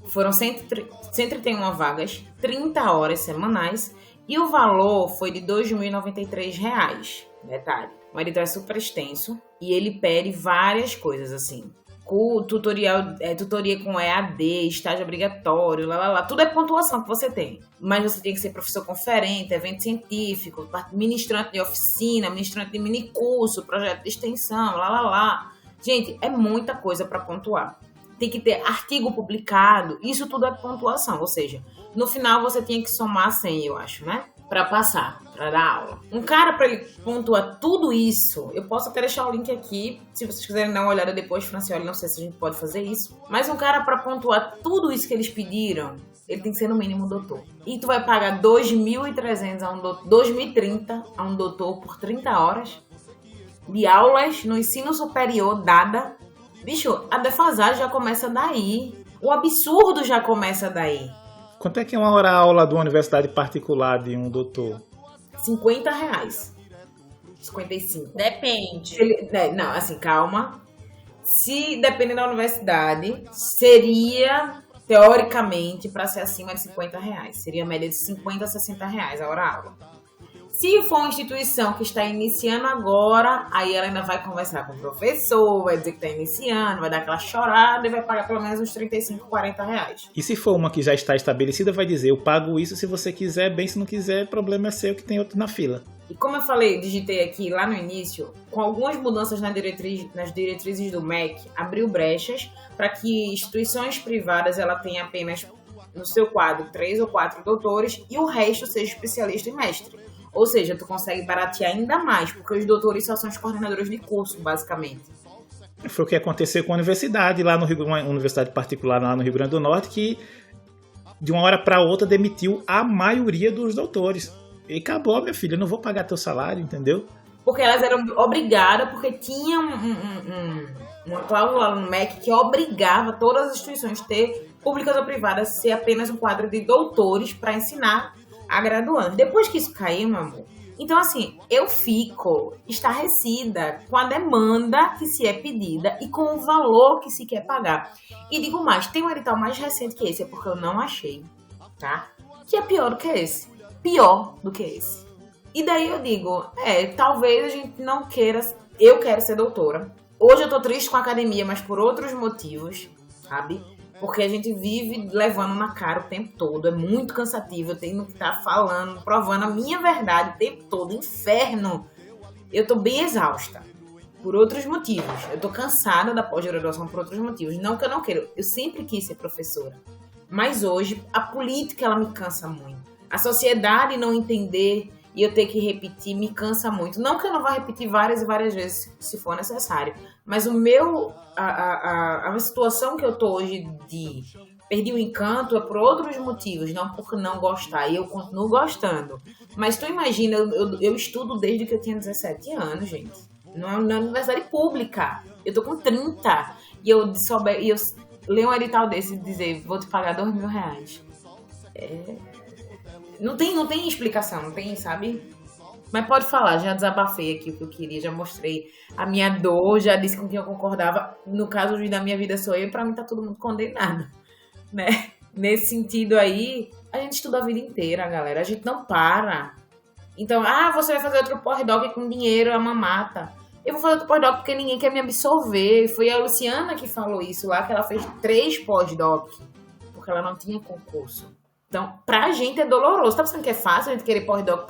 foram 131 vagas, 30 horas semanais, e o valor foi de R$ 2.093. Detalhe, o edital é super extenso e ele pede várias coisas, assim. Tutoria com EAD, estágio obrigatório, tudo é pontuação que você tem. Mas você tem que ser professor conferente, evento científico, ministrante de oficina, ministrante de minicurso, projeto de extensão, Gente, é muita coisa para pontuar. Tem que ter artigo publicado, isso tudo é pontuação. Ou seja, no final você tinha que somar 100, eu acho, né? Para passar, para dar aula. Um cara, para ele pontuar tudo isso, eu posso até deixar o link aqui, se vocês quiserem dar uma olhada depois, Francioli, não sei se a gente pode fazer isso, mas um cara, para pontuar tudo isso que eles pediram, ele tem que ser no mínimo doutor. E tu vai pagar 2.300 a um doutor, 2.030 a um doutor por 30 horas de aulas no ensino superior dada. Bicho, a defasagem já começa daí. O absurdo já começa daí. Quanto é que é uma hora aula de uma universidade particular de um doutor? R$50. 55. Depende. Não, assim, calma. Se depender da universidade, seria, teoricamente, para ser acima de R$50. Seria a média de R$50 a R$60 a hora aula. Se for uma instituição que está iniciando agora, aí ela ainda vai conversar com o professor, vai dizer que está iniciando, vai dar aquela chorada e vai pagar pelo menos uns R$35, R$40. E se for uma que já está estabelecida, vai dizer, eu pago isso se você quiser, bem, se não quiser, problema é seu que tem outro na fila. E como eu falei, digitei aqui lá no início, com algumas mudanças nas diretrizes do MEC, abriu brechas para que instituições privadas ela tenha apenas no seu quadro 3 ou 4 doutores e o resto seja especialista e mestre. Ou seja, tu consegue baratear ainda mais, porque os doutores só são os coordenadores de curso, basicamente. Foi o que aconteceu com a universidade, lá no Rio, uma universidade particular lá no Rio Grande do Norte, que de uma hora para outra demitiu a maioria dos doutores. E acabou, minha filha, eu não vou pagar teu salário, entendeu? Porque elas eram obrigadas, porque tinha uma cláusula no MEC que obrigava todas as instituições, públicas ou privadas, a ser apenas um quadro de doutores para ensinar a graduandos. Depois que isso caiu, meu amor, então assim, eu fico estarrecida com a demanda que se é pedida e com o valor que se quer pagar. E digo mais, tem um edital mais recente que esse, é porque eu não achei, tá? Que é pior do que esse. Pior do que esse. E daí eu digo, talvez a gente não queira, eu quero ser doutora. Hoje eu tô triste com a academia, mas por outros motivos, sabe? Porque a gente vive levando na cara o tempo todo, é muito cansativo, eu tenho que estar falando, provando a minha verdade o tempo todo, inferno. Eu tô bem exausta, por outros motivos. Eu tô cansada da pós-graduação por outros motivos. Não que eu não queira, eu sempre quis ser professora. Mas hoje, a política, ela me cansa muito. A sociedade não entender e eu ter que repetir me cansa muito. Não que eu não vá repetir várias e várias vezes, se for necessário. Mas a situação que eu tô hoje de perdi o encanto é por outros motivos, não por não gostar. E eu continuo gostando. Mas tu imagina, eu estudo desde que eu tinha 17 anos, gente. Na universidade pública. Eu tô com 30. E eu leio um edital desse e dizer, vou te pagar R$2.000. Não tem explicação, não tem, sabe? Mas pode falar, já desabafei aqui o que eu queria, já mostrei a minha dor, já disse com quem eu concordava. No caso, o juiz da minha vida sou eu, e pra mim tá todo mundo condenado, né? Nesse sentido aí, a gente estuda a vida inteira, galera. A gente não para. Então, você vai fazer outro pós-doc com dinheiro, a mamata. Eu vou fazer outro pós-doc porque ninguém quer me absorver. Foi a Luciana que falou isso lá, que ela fez 3 pós-doc, porque ela não tinha concurso. Então, pra gente é doloroso. Tá pensando que é fácil a gente querer pós-doc?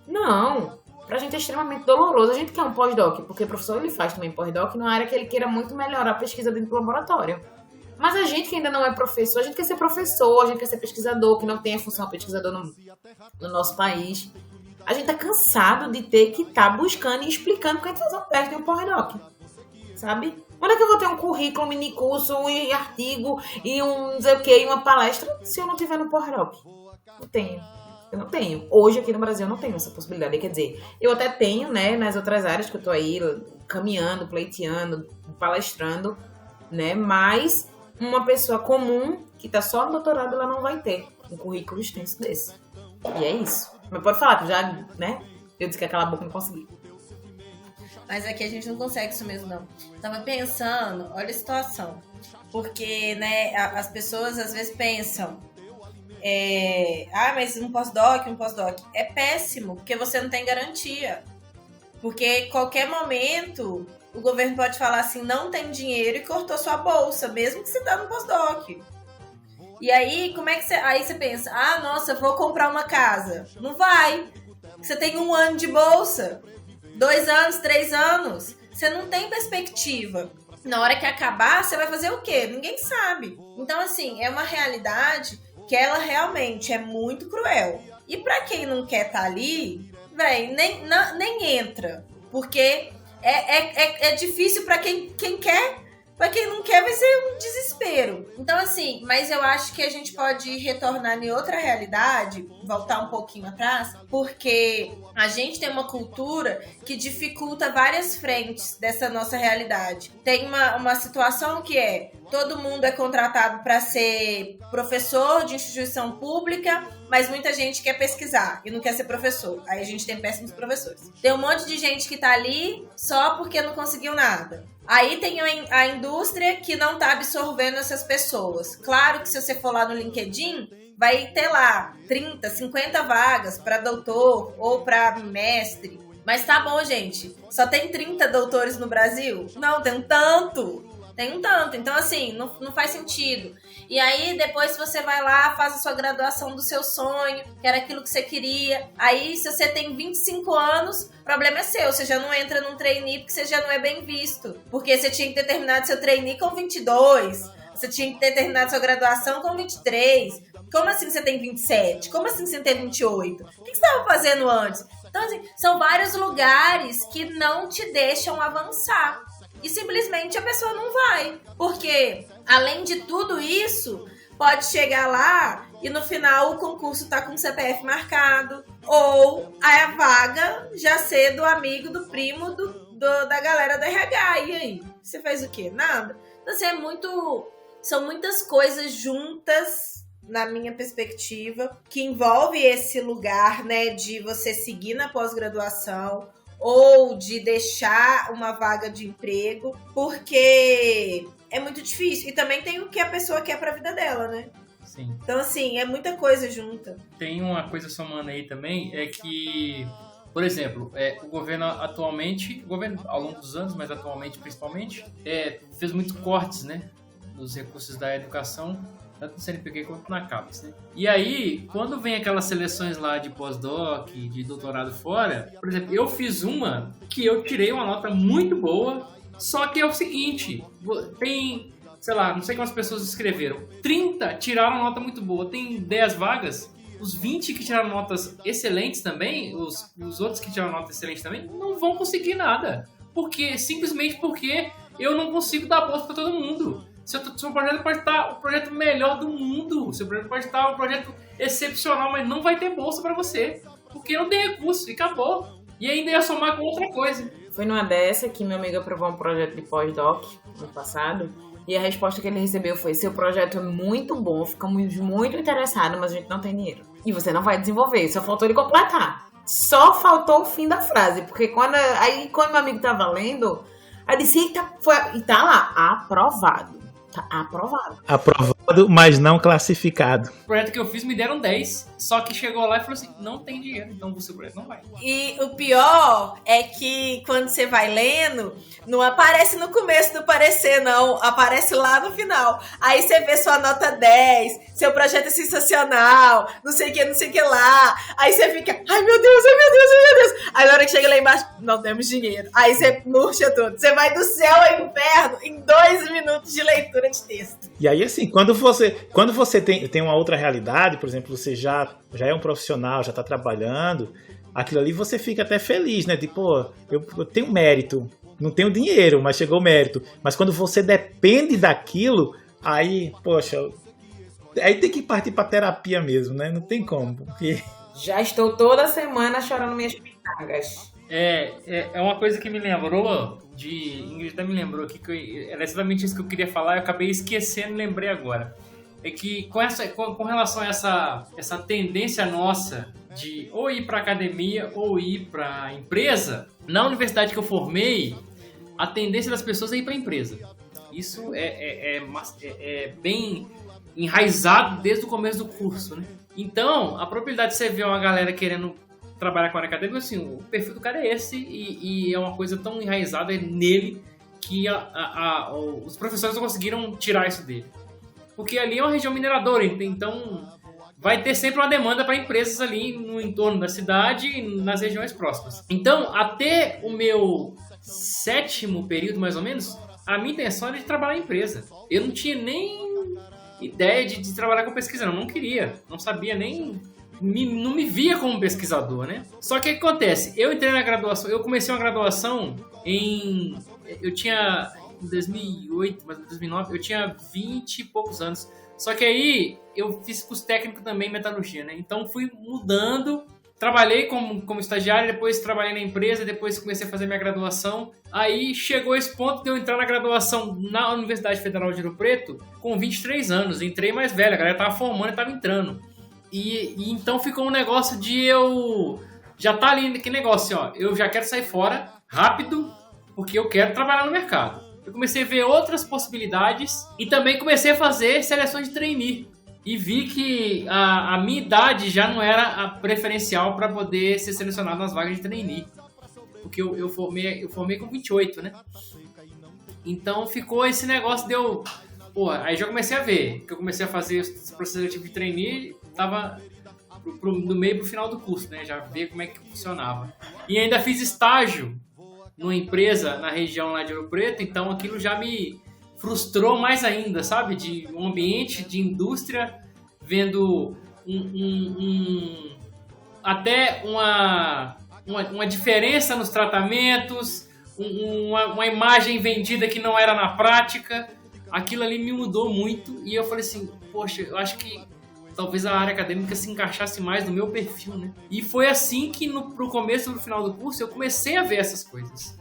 Não. Pra gente é extremamente doloroso. A gente quer um pós-doc, porque o professor ele faz também pós-doc numa área que ele queira muito melhorar a pesquisa dentro do laboratório. Mas a gente que ainda não é professor, a gente quer ser professor, a gente quer ser pesquisador, que não tem a função pesquisador no nosso país. A gente tá cansado de ter que estar buscando e explicando porque a gente faz uma peça de um pós-doc. Sabe? Onde é que eu vou ter um currículo, um mini-curso, um artigo e um não sei o que, e uma palestra, se eu não tiver no pós-doc? Eu não tenho. Hoje, aqui no Brasil, eu não tenho essa possibilidade. Quer dizer, eu até tenho, né, nas outras áreas que eu tô aí caminhando, pleiteando, palestrando, né, mas uma pessoa comum que tá só no doutorado, ela não vai ter um currículo extenso desse. E é isso. Mas pode falar, que já, né, eu disse que aquela boca não consegui. Mas aqui a gente não consegue isso mesmo, não. Tava pensando, olha a situação. Porque, né, as pessoas às vezes pensam, mas um pós-doc. É péssimo, porque você não tem garantia. Porque qualquer momento o governo pode falar assim, não tem dinheiro e cortou sua bolsa, mesmo que você tá no pós-doc. E aí, como é que você... Aí você pensa, nossa, vou comprar uma casa. Não vai. Você tem 1 ano de bolsa. 2 anos, 3 anos, você não tem perspectiva. Na hora que acabar, você vai fazer o quê? Ninguém sabe. Então, assim, é uma realidade que ela realmente é muito cruel. E pra quem não quer estar ali, nem entra. Porque é difícil pra quem quer. Pra quem não quer, vai ser um desespero. Então, assim, mas eu acho que a gente pode retornar em outra realidade, voltar um pouquinho atrás, porque a gente tem uma cultura que dificulta várias frentes dessa nossa realidade. Tem uma situação que todo mundo é contratado para ser professor de instituição pública, mas muita gente quer pesquisar e não quer ser professor. Aí a gente tem péssimos professores. Tem um monte de gente que tá ali só porque não conseguiu nada. Aí tem a indústria que não tá absorvendo essas pessoas. Claro que se você for lá no LinkedIn, vai ter lá 30, 50 vagas para doutor ou para mestre. Mas tá bom, gente. Só tem 30 doutores no Brasil? Não, tem um tanto. tem um tanto. Então, assim, não faz sentido. E aí, depois você vai lá, faz a sua graduação do seu sonho, que era aquilo que você queria. Aí, se você tem 25 anos, o problema é seu. Você já não entra num trainee porque você já não é bem visto. Porque você tinha que ter terminado seu trainee com 22. Você tinha que ter terminado sua graduação com 23. Como assim você tem 27? Como assim você tem 28? O que você estava fazendo antes? Então, assim, são vários lugares que não te deixam avançar. E simplesmente a pessoa não vai. Porque, além de tudo isso, pode chegar lá e no final o concurso tá com o CPF marcado. Ou a vaga já ser do amigo, do primo, da galera do RH. E aí? Você fez o quê? Nada. Então, assim, são muitas coisas juntas, na minha perspectiva, que envolve esse lugar, né, de você seguir na pós-graduação ou de deixar uma vaga de emprego, porque é muito difícil. E também tem o que a pessoa quer pra vida dela, né? Sim. Então, assim, é muita coisa junta. Tem uma coisa somando aí também, é que, por exemplo, o governo atualmente, ao longo dos anos, mas atualmente principalmente, fez muitos cortes, né, nos recursos da educação, tanto no CNPq quanto na CAPES, né? E aí, quando vem aquelas seleções lá de pós-doc, de doutorado fora, por exemplo, eu fiz uma que eu tirei uma nota muito boa, só que é o seguinte, tem, sei lá, não sei quantas pessoas escreveram, 30 tiraram nota muito boa, tem 10 vagas, os 20 que tiraram notas excelentes também, os outros que tiraram notas excelentes também, não vão conseguir nada, simplesmente porque eu não consigo dar bolsa para todo mundo. Seu projeto pode estar o projeto melhor do mundo, seu projeto pode estar um projeto excepcional, mas não vai ter bolsa pra você, porque não tem recurso, e acabou. E ainda ia somar com outra coisa. Foi numa dessa que meu amigo aprovou um projeto de pós-doc no passado, e a resposta que ele recebeu foi: seu projeto é muito bom, ficamos muito interessados, mas a gente não tem dinheiro. E você não vai desenvolver, só faltou ele completar. Só faltou o fim da frase, porque quando meu amigo tava lendo, aí disse: eita, e tá lá, aprovado. Tá aprovado. Aprovado, mas não classificado. O projeto que eu fiz me deram 10, só que chegou lá e falou assim, não tem dinheiro, então o seu projeto não vai. E o pior é que quando você vai lendo, não aparece no começo do parecer, não. Aparece lá no final. Aí você vê sua nota 10, seu projeto é sensacional, não sei o que lá. Aí você fica, ai meu Deus, ai meu Deus, ai meu Deus. Aí na hora que chega lá embaixo, não temos dinheiro. Aí você murcha tudo. Você vai do céu ao inferno em 2 minutos de leitura de texto. E aí, assim, quando você tem uma outra realidade, por exemplo, você já é um profissional, já está trabalhando, aquilo ali você fica até feliz, né? Tipo, eu tenho mérito, não tenho dinheiro, mas chegou o mérito. Mas quando você depende daquilo, aí, poxa, aí tem que partir para terapia mesmo, né? Não tem como, porque... Já estou toda semana chorando minhas pitangas. É uma coisa que me lembrou Ingrid até me lembrou aqui, que era exatamente isso que eu queria falar, eu acabei esquecendo e lembrei agora. É que com relação a essa tendência nossa de ou ir para academia ou ir para empresa, na universidade que eu formei, a tendência das pessoas é ir para empresa. Isso é bem enraizado desde o começo do curso, né? Então, a probabilidade de você ver uma galera querendo trabalhar com a área acadêmica, assim, o perfil do cara é esse e é uma coisa tão enraizada nele que os professores não conseguiram tirar isso dele. Porque ali é uma região mineradora, então vai ter sempre uma demanda para empresas ali no entorno da cidade e nas regiões próximas. Então, até o meu 7º período, mais ou menos, a minha intenção era de trabalhar em empresa. Eu não tinha nem ideia de trabalhar com pesquisa, não queria, não sabia nem... não me via como pesquisador, né? Só que o que acontece? Eu entrei na graduação, eu comecei uma graduação eu tinha, em 2008, mas em 2009, eu tinha 20 e poucos anos. Só que aí, eu fiz curso técnico também em metalurgia, né? Então, fui mudando, trabalhei como estagiário, depois trabalhei na empresa, depois comecei a fazer minha graduação. Aí, chegou esse ponto de eu entrar na graduação na Universidade Federal de Ouro Preto com 23 anos. Entrei mais velho, a galera tava formando e tava entrando. E então ficou um negócio de eu... Já tá ali aquele negócio, ó. Eu já quero sair fora, rápido, porque eu quero trabalhar no mercado. Eu comecei a ver outras possibilidades e também comecei a fazer seleções de trainee. E vi que a minha idade já não era a preferencial para poder ser selecionado nas vagas de trainee. Porque eu formei com 28, né? Então ficou esse negócio de eu... Pô, aí já comecei a ver, que eu comecei a fazer esse processo seletivo de trainee, tava do meio pro final do curso, né? Já ver como é que funcionava. E ainda fiz estágio numa empresa na região lá de Ouro Preto, então aquilo já me frustrou mais ainda, sabe? De um ambiente de indústria, vendo até uma diferença nos tratamentos, uma imagem vendida que não era na prática. Aquilo ali me mudou muito e eu falei assim, poxa, eu acho que talvez a área acadêmica se encaixasse mais no meu perfil, né? E foi assim que pro começo e pro final do curso eu comecei a ver essas coisas.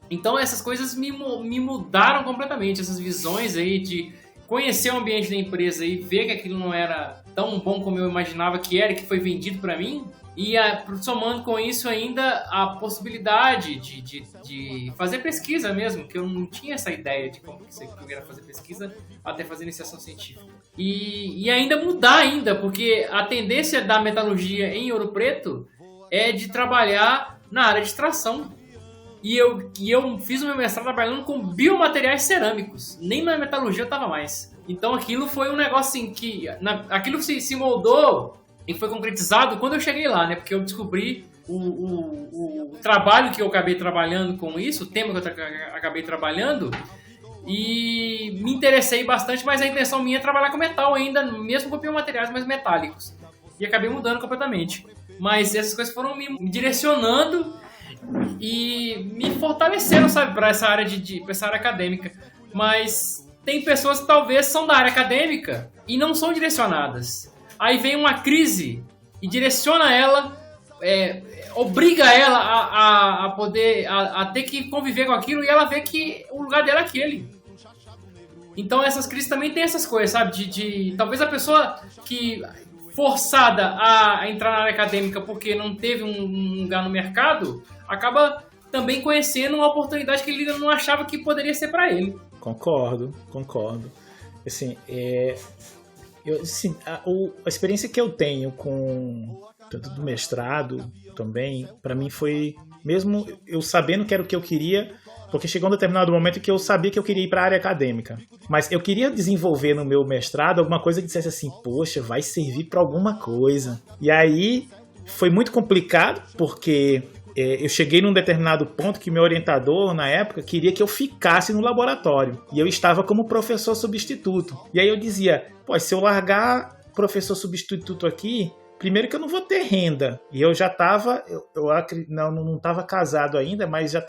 Então essas coisas me mudaram completamente, essas visões aí de conhecer o ambiente da empresa e ver que aquilo não era tão bom como eu imaginava que era, que foi vendido para mim. E somando com isso ainda a possibilidade de fazer pesquisa mesmo, que eu não tinha essa ideia de como que eu ia fazer pesquisa até fazer iniciação científica. E ainda mudar ainda, porque a tendência da metalurgia em Ouro Preto é de trabalhar na área de extração. E eu fiz o meu mestrado trabalhando com biomateriais cerâmicos. Nem na metalurgia eu estava mais. Então aquilo foi um negócio assim que... aquilo se moldou e foi concretizado quando eu cheguei lá, né? Porque eu descobri o trabalho que eu acabei trabalhando com isso, o tema que eu acabei trabalhando, e me interessei bastante, mas a intenção minha é trabalhar com metal ainda, mesmo com biomateriais mais metálicos. E acabei mudando completamente. Mas essas coisas foram me direcionando e me fortaleceram, sabe, para essa área pra essa área acadêmica. Mas tem pessoas que talvez são da área acadêmica e não são direcionadas. Aí vem uma crise e direciona ela, obriga ela a poder a ter que conviver com aquilo, e ela vê que o lugar dela é aquele. Então essas crises também tem essas coisas, sabe? Talvez a pessoa que forçada a entrar na área acadêmica porque não teve um lugar no mercado, acaba também conhecendo uma oportunidade que ele não achava que poderia ser para ele. Concordo. Assim, a experiência que eu tenho com tanto do mestrado também, para mim foi, mesmo eu sabendo que era o que eu queria, porque chegou um determinado momento que eu sabia que eu queria ir para a área acadêmica, mas eu queria desenvolver no meu mestrado alguma coisa que dissesse assim, poxa, vai servir para alguma coisa. E aí foi muito complicado, porque eu cheguei num determinado ponto que meu orientador, na época, queria que eu ficasse no laboratório. E eu estava como professor substituto. E aí eu dizia, pô, se eu largar professor substituto aqui, primeiro que eu não vou ter renda. E eu já estava, não estava casado ainda, mas a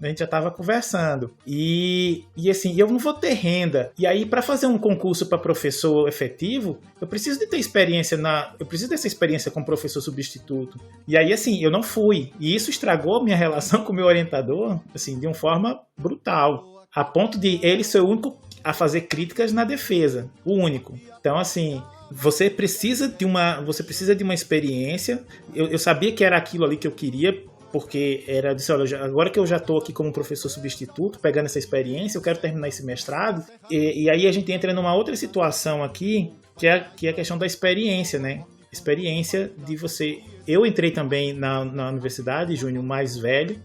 gente já estava conversando. E assim, eu não vou ter renda. E aí, para fazer um concurso para professor efetivo, eu preciso de ter experiência eu preciso dessa experiência como professor substituto. E aí, assim, eu não fui. E isso estragou minha relação com o meu orientador, assim, de uma forma brutal. A ponto de ele ser o único a fazer críticas na defesa. O único. Então, assim, você precisa de uma experiência. Eu sabia que era aquilo ali que eu queria, porque era disso, olha, agora que eu já estou aqui como professor substituto, pegando essa experiência, eu quero terminar esse mestrado. E aí a gente entra numa outra situação aqui, que é a questão da experiência, né? Experiência de você... Eu entrei também na universidade, Júnior, mais velho.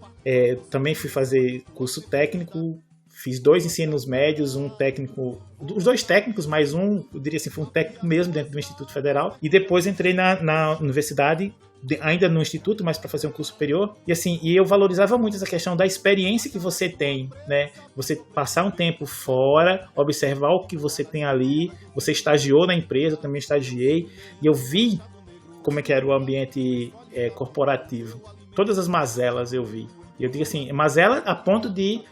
Também fui fazer curso técnico. Fiz 2 ensinos médios, um técnico, os 2 técnicos, mais um, eu diria assim, foi um técnico mesmo dentro do Instituto Federal. E depois entrei na universidade, ainda no Instituto, mas para fazer um curso superior. E assim, eu valorizava muito essa questão da experiência que você tem, né? Você passar um tempo fora, observar o que você tem ali. Você estagiou na empresa, eu também estagiei. E eu vi como é que era o ambiente corporativo. Todas as mazelas eu vi. E eu digo assim, mazela a ponto de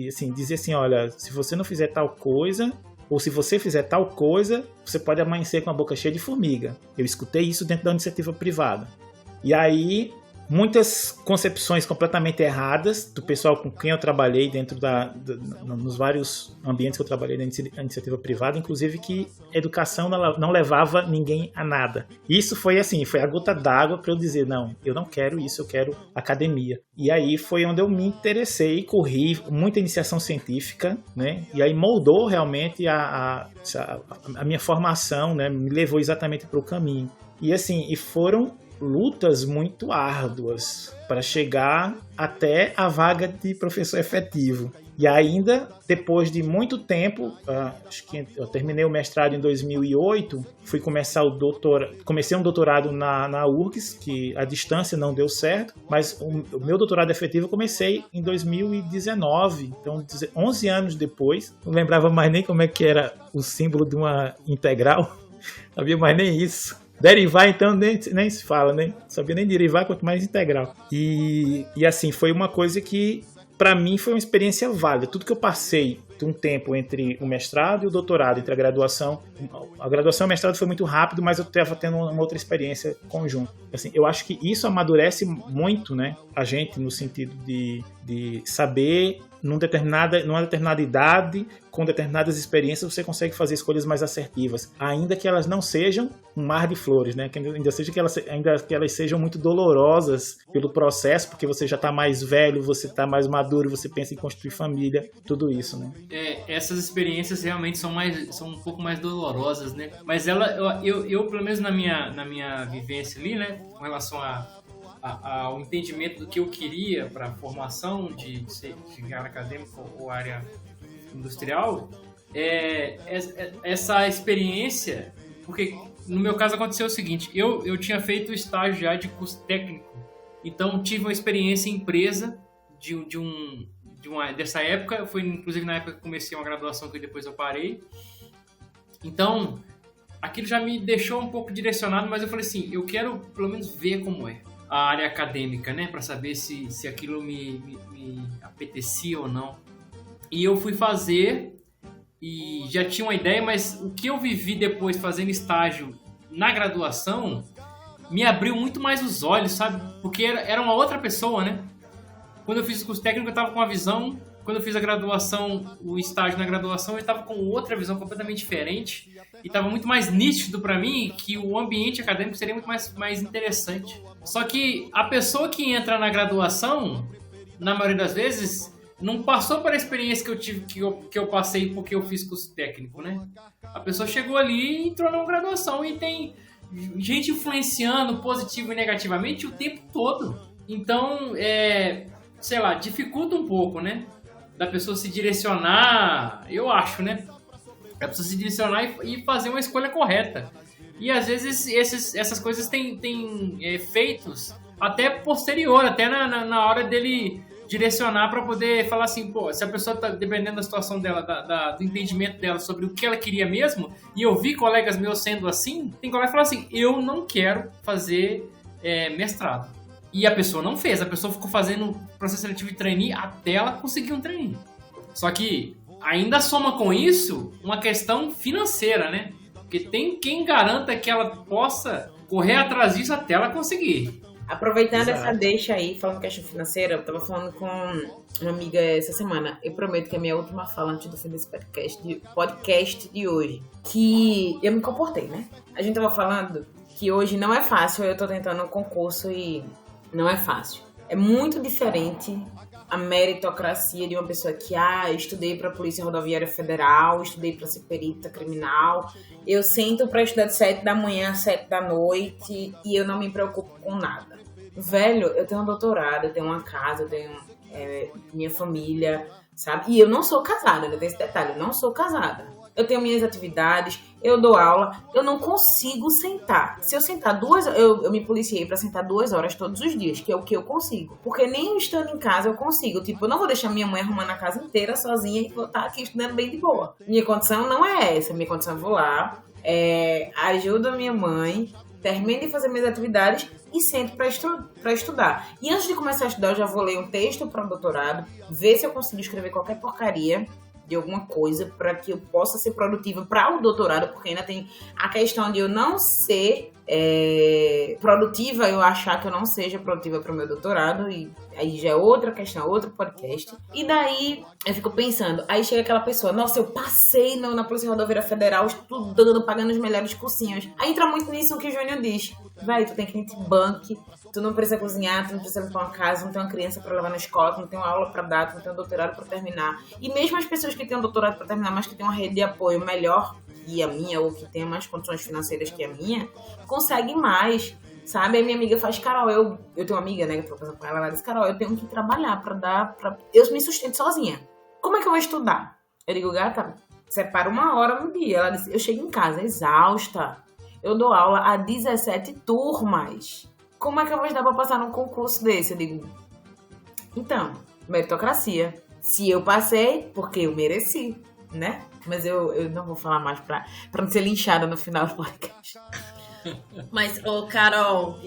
assim, dizer assim, olha, se você não fizer tal coisa, ou se você fizer tal coisa, você pode amanhecer com a boca cheia de formiga. Eu escutei isso dentro da iniciativa privada. E aí, muitas concepções completamente erradas do pessoal com quem eu trabalhei dentro nos vários ambientes que eu trabalhei na iniciativa privada, inclusive que educação não levava ninguém a nada. Isso foi assim, foi a gota d'água para eu dizer, não, eu não quero isso, eu quero academia. E aí foi onde eu me interessei, corri muita iniciação científica, né? E aí moldou realmente a minha formação, né? Me levou exatamente para o caminho. E assim, lutas muito árduas para chegar até a vaga de professor efetivo. E ainda, depois de muito tempo, acho que eu terminei o mestrado em 2008, fui começar comecei um doutorado na URGS, que a distância não deu certo, mas o meu doutorado efetivo eu comecei em 2019, então 11 anos depois, não lembrava mais nem como é que era o símbolo de uma integral, não sabia mais nem isso. Derivar, então, nem se fala, né? Não sabia nem derivar, quanto mais integral. E assim, foi uma coisa que, para mim, foi uma experiência válida. Tudo que eu passei de um tempo entre o mestrado e o doutorado, entre a graduação e o mestrado foi muito rápido, mas eu estava tendo uma outra experiência conjunta. Assim, eu acho que isso amadurece muito, né, a gente, no sentido de saber, numa determinada idade, com determinadas experiências, você consegue fazer escolhas mais assertivas, ainda que elas não sejam um mar de flores, né? Ainda que elas sejam muito dolorosas pelo processo, porque você já está mais velho, você está mais maduro, você pensa em construir família, tudo isso, né? Essas experiências realmente são um pouco mais dolorosas, né? Mas eu pelo menos na minha vivência ali, né, com relação ao entendimento do que eu queria para a formação de área acadêmica ou área industrial, essa experiência, porque no meu caso aconteceu o seguinte, eu tinha feito estágio já de curso técnico, então tive uma experiência em empresa dessa época, foi inclusive na época que comecei uma graduação que depois eu parei, então aquilo já me deixou um pouco direcionado, mas eu falei assim, eu quero pelo menos ver como é a área acadêmica, né, para saber se aquilo me apetecia ou não. E eu fui fazer e já tinha uma ideia, mas o que eu vivi depois fazendo estágio na graduação me abriu muito mais os olhos, sabe? Porque era uma outra pessoa, né? Quando eu fiz o curso técnico eu estava com uma visão, quando eu fiz a graduação, o estágio na graduação, eu estava com outra visão completamente diferente e estava muito mais nítido para mim que o ambiente acadêmico seria muito mais interessante. Só que a pessoa que entra na graduação, na maioria das vezes, não passou por a experiência que eu tive, que eu passei porque eu fiz curso técnico, né? A pessoa chegou ali e entrou na graduação e tem gente influenciando positivo e negativamente o tempo todo. Então, sei lá, dificulta um pouco, né? Da pessoa se direcionar, eu acho, né? A pessoa se direcionar e fazer uma escolha correta. E às vezes essas coisas têm efeitos até posterior, até na hora dele direcionar para poder falar assim, pô, se a pessoa tá dependendo da situação dela, do entendimento dela sobre o que ela queria mesmo, e eu vi colegas meus sendo assim, tem colega que fala assim, eu não quero fazer mestrado. E a pessoa não fez, a pessoa ficou fazendo processo seletivo de trainee até ela conseguir um trainee. Só que ainda soma com isso uma questão financeira, né? Porque tem quem garanta que ela possa correr atrás disso até ela conseguir. Aproveitando essa deixa aí, falando questão financeira, eu tava falando com uma amiga essa semana. Eu prometo que é a minha última fala antes do fim desse podcast de hoje. Que eu me comportei, né? A gente tava falando que hoje não é fácil, eu tô tentando um concurso e não é fácil. É muito diferente a meritocracia de uma pessoa que, estudei pra Polícia Rodoviária Federal, estudei pra ser perita criminal, eu sento pra estudar de 7 da manhã às 7 da noite e eu não me preocupo com nada. Velho, eu tenho um doutorado, eu tenho uma casa, eu tenho minha família, sabe? E eu não sou casada, né? Tem esse detalhe, eu não sou casada. Eu tenho minhas atividades, eu dou aula, eu não consigo sentar. Se eu sentar eu me policiei pra sentar 2 horas todos os dias, que é o que eu consigo. Porque nem estando em casa eu consigo. Tipo, eu não vou deixar minha mãe arrumando a casa inteira sozinha e vou estar aqui estudando bem de boa. Minha condição não é essa. Minha condição eu vou lá, ajudo a minha mãe, termino de fazer minhas atividades e sento pra estudar. E antes de começar a estudar, eu já vou ler um texto para o doutorado, ver se eu consigo escrever qualquer porcaria de alguma coisa para que eu possa ser produtiva para o doutorado, porque ainda tem a questão de eu não ser produtiva, eu achar que eu não seja produtiva para o meu doutorado, e aí já é outra questão, outro podcast. E daí eu fico pensando, aí chega aquela pessoa, nossa, eu passei na Polícia Rodoviária Federal estudando, pagando os melhores cursinhos. Aí entra muito nisso que o Júnior diz, velho, tu tem que ir de banque, tu não precisa cozinhar, tu não precisa limpar uma casa, não tem uma criança pra levar na escola, tu não tem uma aula pra dar, tu não tem um doutorado pra terminar. E mesmo as pessoas que têm um doutorado pra terminar, mas que têm uma rede de apoio melhor que a minha, ou que tenham mais condições financeiras que a minha, conseguem mais. Sabe? Aí minha amiga faz, Carol, eu tenho uma amiga, né, que eu tô passando com ela diz, Carol, eu tenho que trabalhar eu me sustento sozinha. Como é que eu vou estudar? Eu digo, gata, separa 1 hora no dia. Ela disse, eu chego em casa exausta, eu dou aula a 17 turmas. Como é que eu vou dar pra passar num concurso desse? Eu digo, então, meritocracia. Se eu passei, porque eu mereci, né? Mas eu não vou falar mais pra não ser linchada no final do podcast. Mas, Carol,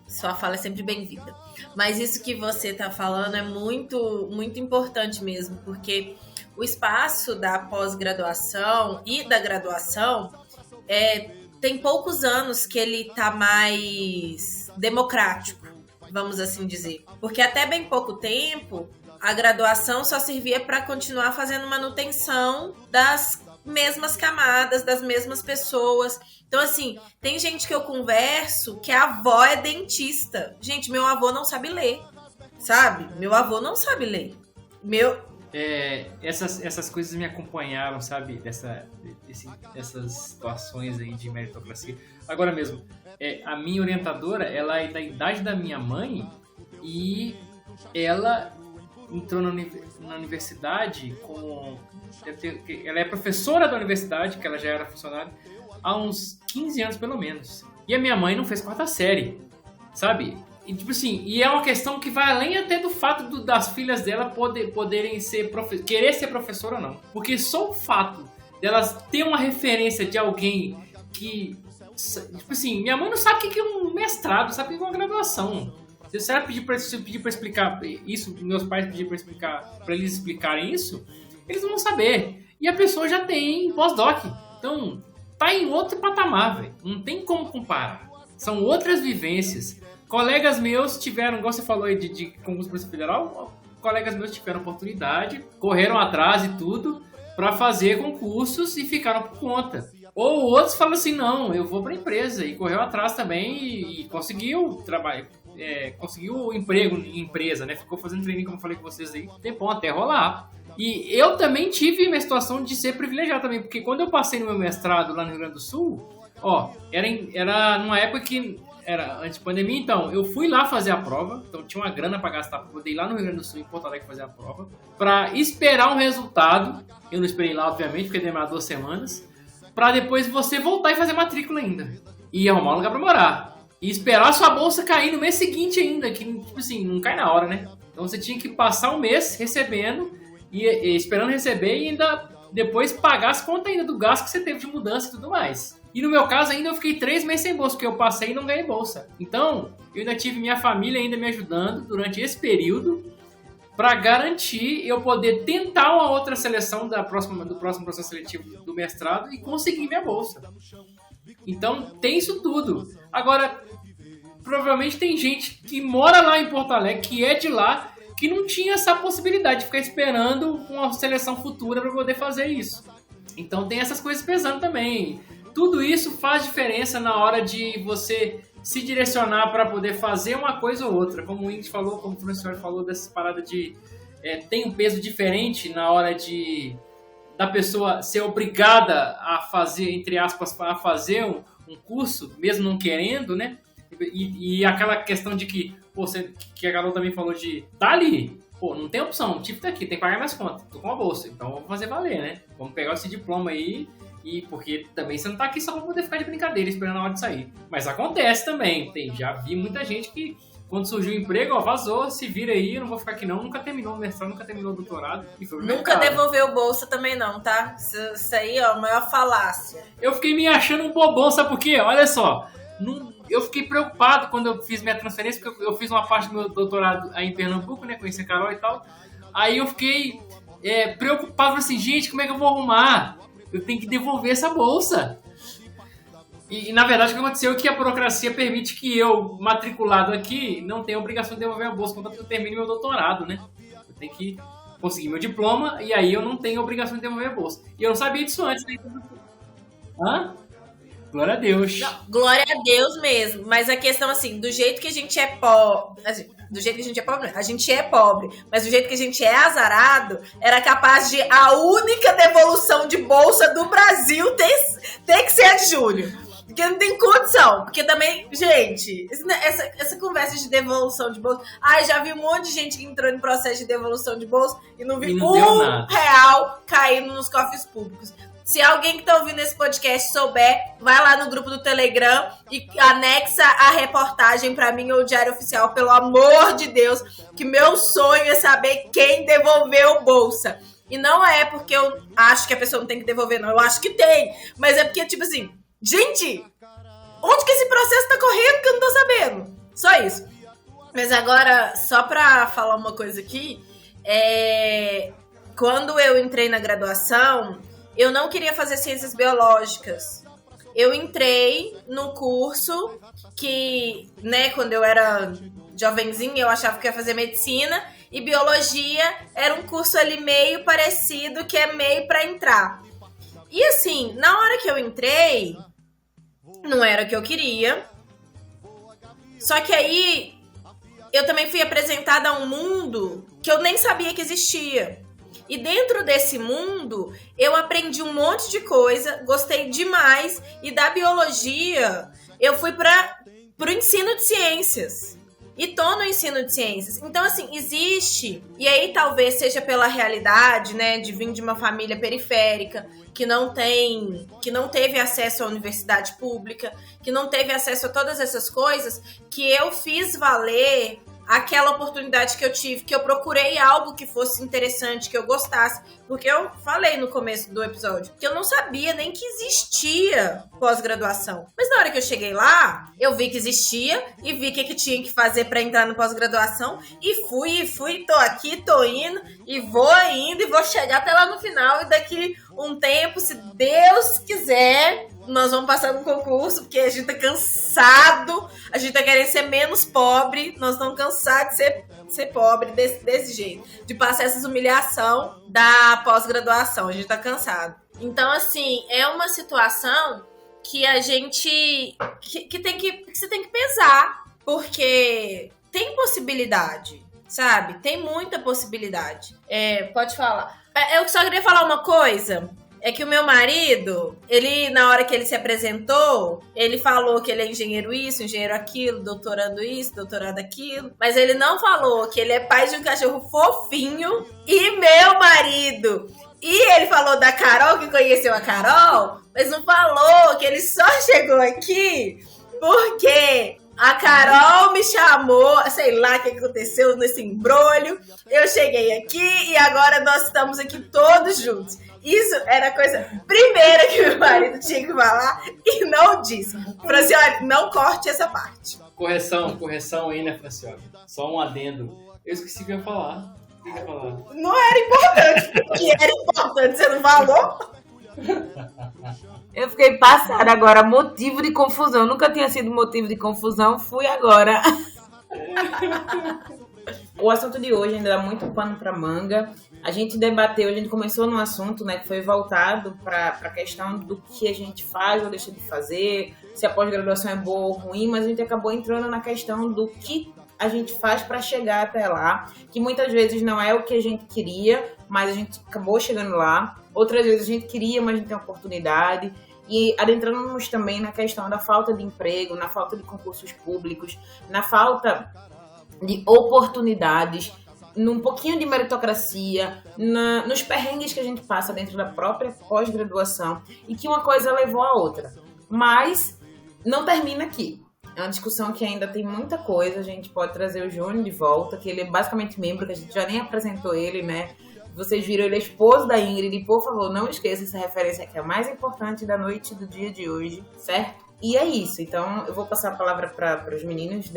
sua fala é sempre bem-vinda. Mas isso que você tá falando é muito, muito importante mesmo, porque o espaço da pós-graduação e da graduação tem poucos anos que ele tá mais democrático, vamos assim dizer. Porque até bem pouco tempo, a graduação só servia para continuar fazendo manutenção das mesmas camadas, das mesmas pessoas. Então, assim, tem gente que eu converso que a avó é dentista. Gente, meu avô não sabe ler, sabe? Meu avô não sabe ler. Essas coisas me acompanharam, sabe? Essas situações aí de meritocracia. Agora mesmo, a minha orientadora, ela é da idade da minha mãe e ela entrou na universidade ela é professora da universidade, que ela já era funcionária, há uns 15 anos pelo menos. E a minha mãe não fez 4ª série, sabe? E, tipo assim, e é uma questão que vai além até do fato das filhas dela poderem querer ser professora ou não. Porque só o fato delas ter uma referência de alguém que... Tipo assim, minha mãe não sabe o que é um mestrado, sabe o que é uma graduação. Se ela pedir pra explicar isso, meus pais pedirem pra explicar, pra eles explicarem isso, eles não vão saber. E a pessoa já tem pós-doc. Então, tá em outro patamar, velho. Não tem como comparar. São outras vivências. Colegas meus tiveram, igual você falou aí de concurso Polícia Federal, colegas meus tiveram oportunidade, correram atrás e tudo, pra fazer concursos e ficaram por conta. Ou outros falam assim, não, eu vou pra empresa. E correu atrás também e conseguiu trabalho. Conseguiu emprego em empresa, né? Ficou fazendo treininho, como eu falei com vocês aí, tempão até rolar. E eu também tive minha situação de ser privilegiado também, porque quando eu passei no meu mestrado lá no Rio Grande do Sul, era numa época que era antes da pandemia, então eu fui lá fazer a prova, então tinha uma grana pra gastar pra poder ir lá no Rio Grande do Sul, em Porto Alegre, fazer a prova, pra esperar um resultado. Eu não esperei lá, obviamente, porque demorou 2 semanas, pra depois você voltar e fazer matrícula ainda, e arrumar um lugar pra morar. E esperar a sua bolsa cair no mês seguinte ainda, que, tipo assim, não cai na hora, né? Então você tinha que passar um mês recebendo, e esperando receber e ainda depois pagar as contas ainda do gasto que você teve de mudança e tudo mais. E no meu caso ainda eu fiquei 3 meses sem bolsa, porque eu passei e não ganhei bolsa. Então, eu ainda tive minha família ainda me ajudando durante esse período para garantir eu poder tentar uma outra seleção do próximo processo seletivo do mestrado e conseguir minha bolsa. Então, tem isso tudo. Agora, provavelmente tem gente que mora lá em Porto Alegre, que é de lá, que não tinha essa possibilidade de ficar esperando uma seleção futura para poder fazer isso. Então tem essas coisas pesando também. Tudo isso faz diferença na hora de você se direcionar para poder fazer uma coisa ou outra. Como o Ingrid falou, como o professor falou, dessa parada de... tem um peso diferente na hora da pessoa ser obrigada a fazer, entre aspas, a fazer um curso, mesmo não querendo, né? E aquela questão de que, que a Carol também falou de, tá ali, não tem opção, tipo, tá aqui, tem que pagar minhas contas, tô com a bolsa, então vamos fazer valer, né? Vamos pegar esse diploma aí, porque também você não tá aqui só pra poder ficar de brincadeira esperando a hora de sair. Mas acontece também, já vi muita gente que, quando surgiu o emprego, vazou, se vira aí, eu não vou ficar aqui não, nunca terminou o mestrado, nunca terminou o doutorado. E foi nunca devolveu bolsa também não, tá? Isso aí, ó, a maior falácia. Eu fiquei me achando um bobão, sabe por quê? Olha só, eu fiquei preocupado quando eu fiz minha transferência, porque eu fiz uma parte do meu doutorado aí em Pernambuco, né, conheci a Carol e tal. Aí eu fiquei preocupado, assim, gente, como é que eu vou arrumar? Eu tenho que devolver essa bolsa. E na verdade o que aconteceu é que a burocracia permite que eu, matriculado aqui, não tenha a obrigação de devolver a bolsa, contanto que eu termine meu doutorado, né? Eu tenho que conseguir meu diploma e aí eu não tenho a obrigação de devolver a bolsa. E eu não sabia disso antes, né? Hã? Glória a Deus. Não, glória a Deus mesmo. Mas a questão, assim, do jeito que a gente é pobre... Assim, do jeito que a gente é pobre, a gente é pobre. Mas do jeito que a gente é azarado, era capaz de a única devolução de bolsa do Brasil ter que ser a de Júlio. Porque não tem condição. Porque também, gente, essa conversa de devolução de bolsa. Ai, já vi um monte de gente que entrou em processo de devolução de bolsa e não viu R$1 caindo nos cofres públicos. Se alguém que tá ouvindo esse podcast souber, vai lá no grupo do Telegram e anexa a reportagem pra mim ou o Diário Oficial, pelo amor de Deus, que meu sonho é saber quem devolveu bolsa. E não é porque eu acho que a pessoa não tem que devolver, não. Eu acho que tem. Mas é porque, tipo assim, gente, onde que esse processo tá correndo que eu não tô sabendo? Só isso. Mas agora, só pra falar uma coisa aqui, quando eu entrei na graduação, eu não queria fazer ciências biológicas. Eu entrei no curso que, né, quando eu era jovenzinha, eu achava que ia fazer medicina, e biologia era um curso ali meio parecido, que é meio pra entrar. E assim, na hora que eu entrei, não era o que eu queria. Só que aí, eu também fui apresentada a um mundo que eu nem sabia que existia. E dentro desse mundo, eu aprendi um monte de coisa, gostei demais. E da biologia, eu fui para o ensino de ciências. E tô no ensino de ciências. Então, assim, existe... E aí, talvez seja pela realidade, né? De vir de uma família periférica, que não teve acesso à universidade pública, que não teve acesso a todas essas coisas, que eu fiz valer aquela oportunidade que eu tive, que eu procurei algo que fosse interessante, que eu gostasse, porque eu falei no começo do episódio que eu não sabia nem que existia pós-graduação. Mas na hora que eu cheguei lá, eu vi que existia e vi o que tinha que fazer para entrar no pós-graduação e fui, tô aqui, tô indo e vou chegar até lá no final e daqui um tempo, se Deus quiser, nós vamos passar no concurso, porque a gente tá cansado, a gente tá querendo ser menos pobre, nós estamos cansados de ser pobre desse jeito, de passar essas humilhação da pós-graduação, a gente tá cansado. Então, assim, é uma situação que a gente, que você tem que pesar, porque tem possibilidade, sabe? Tem muita possibilidade. Pode falar. Eu só queria falar uma coisa. É que o meu marido, ele, na hora que ele se apresentou, ele falou que ele é engenheiro isso, engenheiro aquilo, doutorando isso, doutorando aquilo. Mas ele não falou que ele é pai de um cachorro fofinho e meu marido. E ele falou da Carol, que conheceu a Carol, mas não falou que ele só chegou aqui porque a Carol me chamou, sei lá o que aconteceu nesse embrolho. Eu cheguei aqui e agora nós estamos aqui todos juntos. Isso era a coisa primeira que meu marido tinha que falar e não disse. Francione, não corte essa parte. Correção aí, né, Francione? Só um adendo. Eu esqueci o que eu ia falar. Não era importante. O que era importante, você não falou? Eu fiquei passada agora. Motivo de confusão. Nunca tinha sido motivo de confusão. Fui agora. O assunto de hoje ainda dá muito pano para manga. A gente debateu, a gente começou num assunto, né, que foi voltado para a questão do que a gente faz ou deixa de fazer, se a pós-graduação é boa ou ruim, mas a gente acabou entrando na questão do que a gente faz para chegar até lá, que muitas vezes não é o que a gente queria, mas a gente acabou chegando lá. Outras vezes a gente queria, mas a gente tem oportunidade. E adentrando-nos também na questão da falta de emprego, na falta de concursos públicos, na falta de oportunidades, num pouquinho de meritocracia, nos perrengues que a gente passa dentro da própria pós-graduação e que uma coisa levou a outra. Mas não termina aqui. É uma discussão que ainda tem muita coisa. A gente pode trazer o Júnior de volta, que ele é basicamente membro, que a gente já nem apresentou ele, né? Vocês viram, ele é esposo da Ingrid. E, por favor, não esqueça essa referência que é a mais importante da noite do dia de hoje, certo? E é isso, então eu vou passar a palavra para os meninos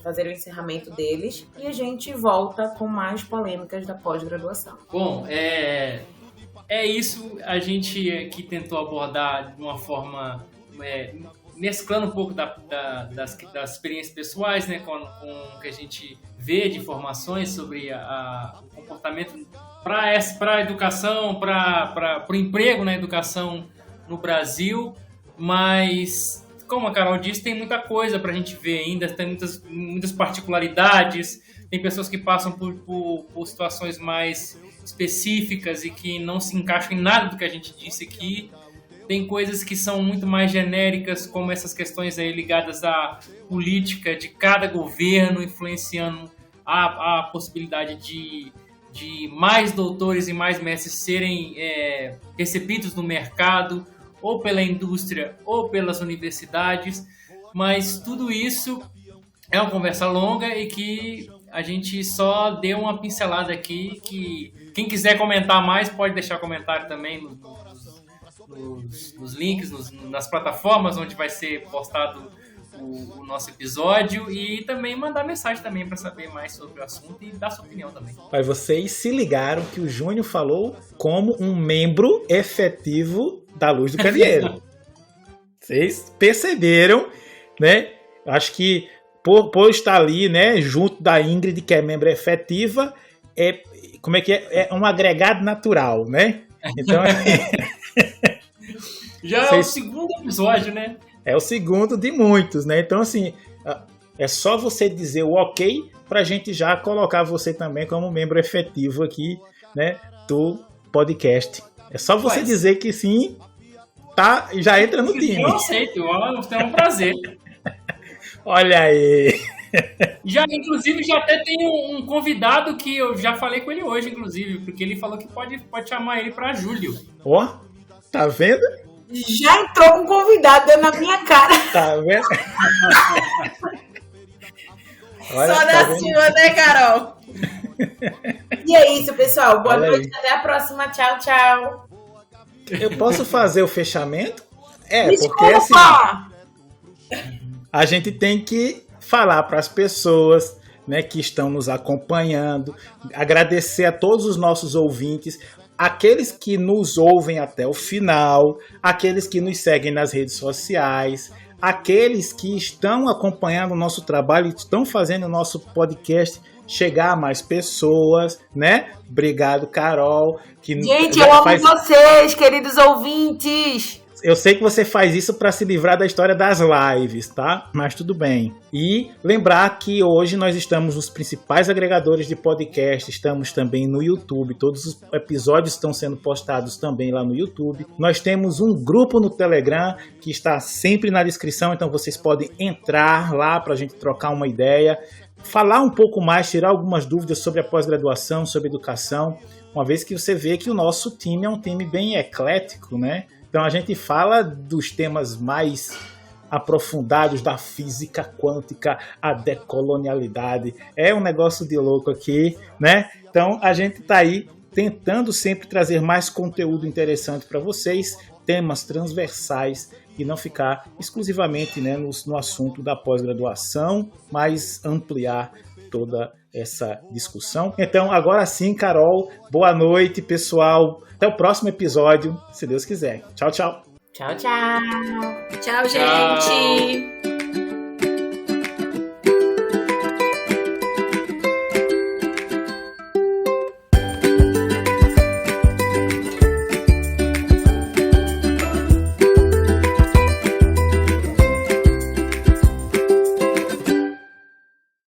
fazerem o encerramento deles e a gente volta com mais polêmicas da pós-graduação. Bom, é isso, a gente aqui tentou abordar de uma forma, mesclando um pouco das experiências pessoais, né, com o que a gente vê de informações sobre o comportamento para a educação, para o emprego na educação no Brasil, mas... Como a Carol disse, tem muita coisa pra gente ver ainda, tem muitas particularidades, tem pessoas que passam por situações mais específicas e que não se encaixam em nada do que a gente disse aqui. tem coisas que são muito mais genéricas, como essas questões aí ligadas à política de cada governo, influenciando a possibilidade de mais doutores e mais mestres serem recebidos no mercado, ou pela indústria, ou pelas universidades. Mas tudo isso é uma conversa longa e que a gente só deu uma pincelada aqui, que quem quiser comentar mais pode deixar comentário também nos links, nas plataformas onde vai ser postado o nosso episódio, e também mandar mensagem também para saber mais sobre o assunto e dar sua opinião também. Mas vocês se ligaram que o Júnior falou como um membro efetivo da Luz do Candeeiro. Vocês perceberam, né? Acho que por estar ali, né, junto da Ingrid, que é membro efetiva, como é que é? É um agregado natural, né? Então, já é o segundo episódio, né? É o segundo de muitos, né? Então, assim, é só você dizer o ok pra gente já colocar você também como membro efetivo aqui, né, do podcast. É só você dizer que sim, tá, já entra no time. Eu aceito, é um prazer. Olha aí. Inclusive, já até tem um convidado que eu já falei com ele hoje, inclusive, porque ele falou que pode chamar ele pra julho. Ó, tá vendo? Já entrou com um convidado, deu na minha cara. Tá vendo? Olha, só da sua, né, Carol? E é isso, pessoal. Boa Olha noite. aí. Até a próxima. Tchau, tchau. Eu posso fazer o fechamento? Desculpa. Porque assim, a gente tem que falar para as pessoas, né, que estão nos acompanhando, agradecer a todos os nossos ouvintes, aqueles que nos ouvem até o final, aqueles que nos seguem nas redes sociais, aqueles que estão acompanhando o nosso trabalho, estão fazendo o nosso podcast chegar a mais pessoas, né? Obrigado, Carol. Gente, eu amo vocês, queridos ouvintes. Eu sei que você faz isso para se livrar da história das lives, tá? Mas tudo bem. E lembrar que hoje nós estamos nos principais agregadores de podcast, estamos também no YouTube, todos os episódios estão sendo postados também lá no YouTube. Nós temos um grupo no Telegram que está sempre na descrição, então vocês podem entrar lá para a gente trocar uma ideia, falar um pouco mais, tirar algumas dúvidas sobre a pós-graduação, sobre educação, uma vez que você vê que o nosso time é um time bem eclético, né? Então a gente fala dos temas mais aprofundados da física quântica, a decolonialidade. É um negócio de louco aqui, né? Então a gente está aí tentando sempre trazer mais conteúdo interessante para vocês, temas transversais e não ficar exclusivamente, né, no assunto da pós-graduação, mas ampliar toda essa discussão. Então agora sim, Carol, boa noite, pessoal. Até o próximo episódio, se Deus quiser. Tchau, tchau. Tchau, tchau. Tchau, gente.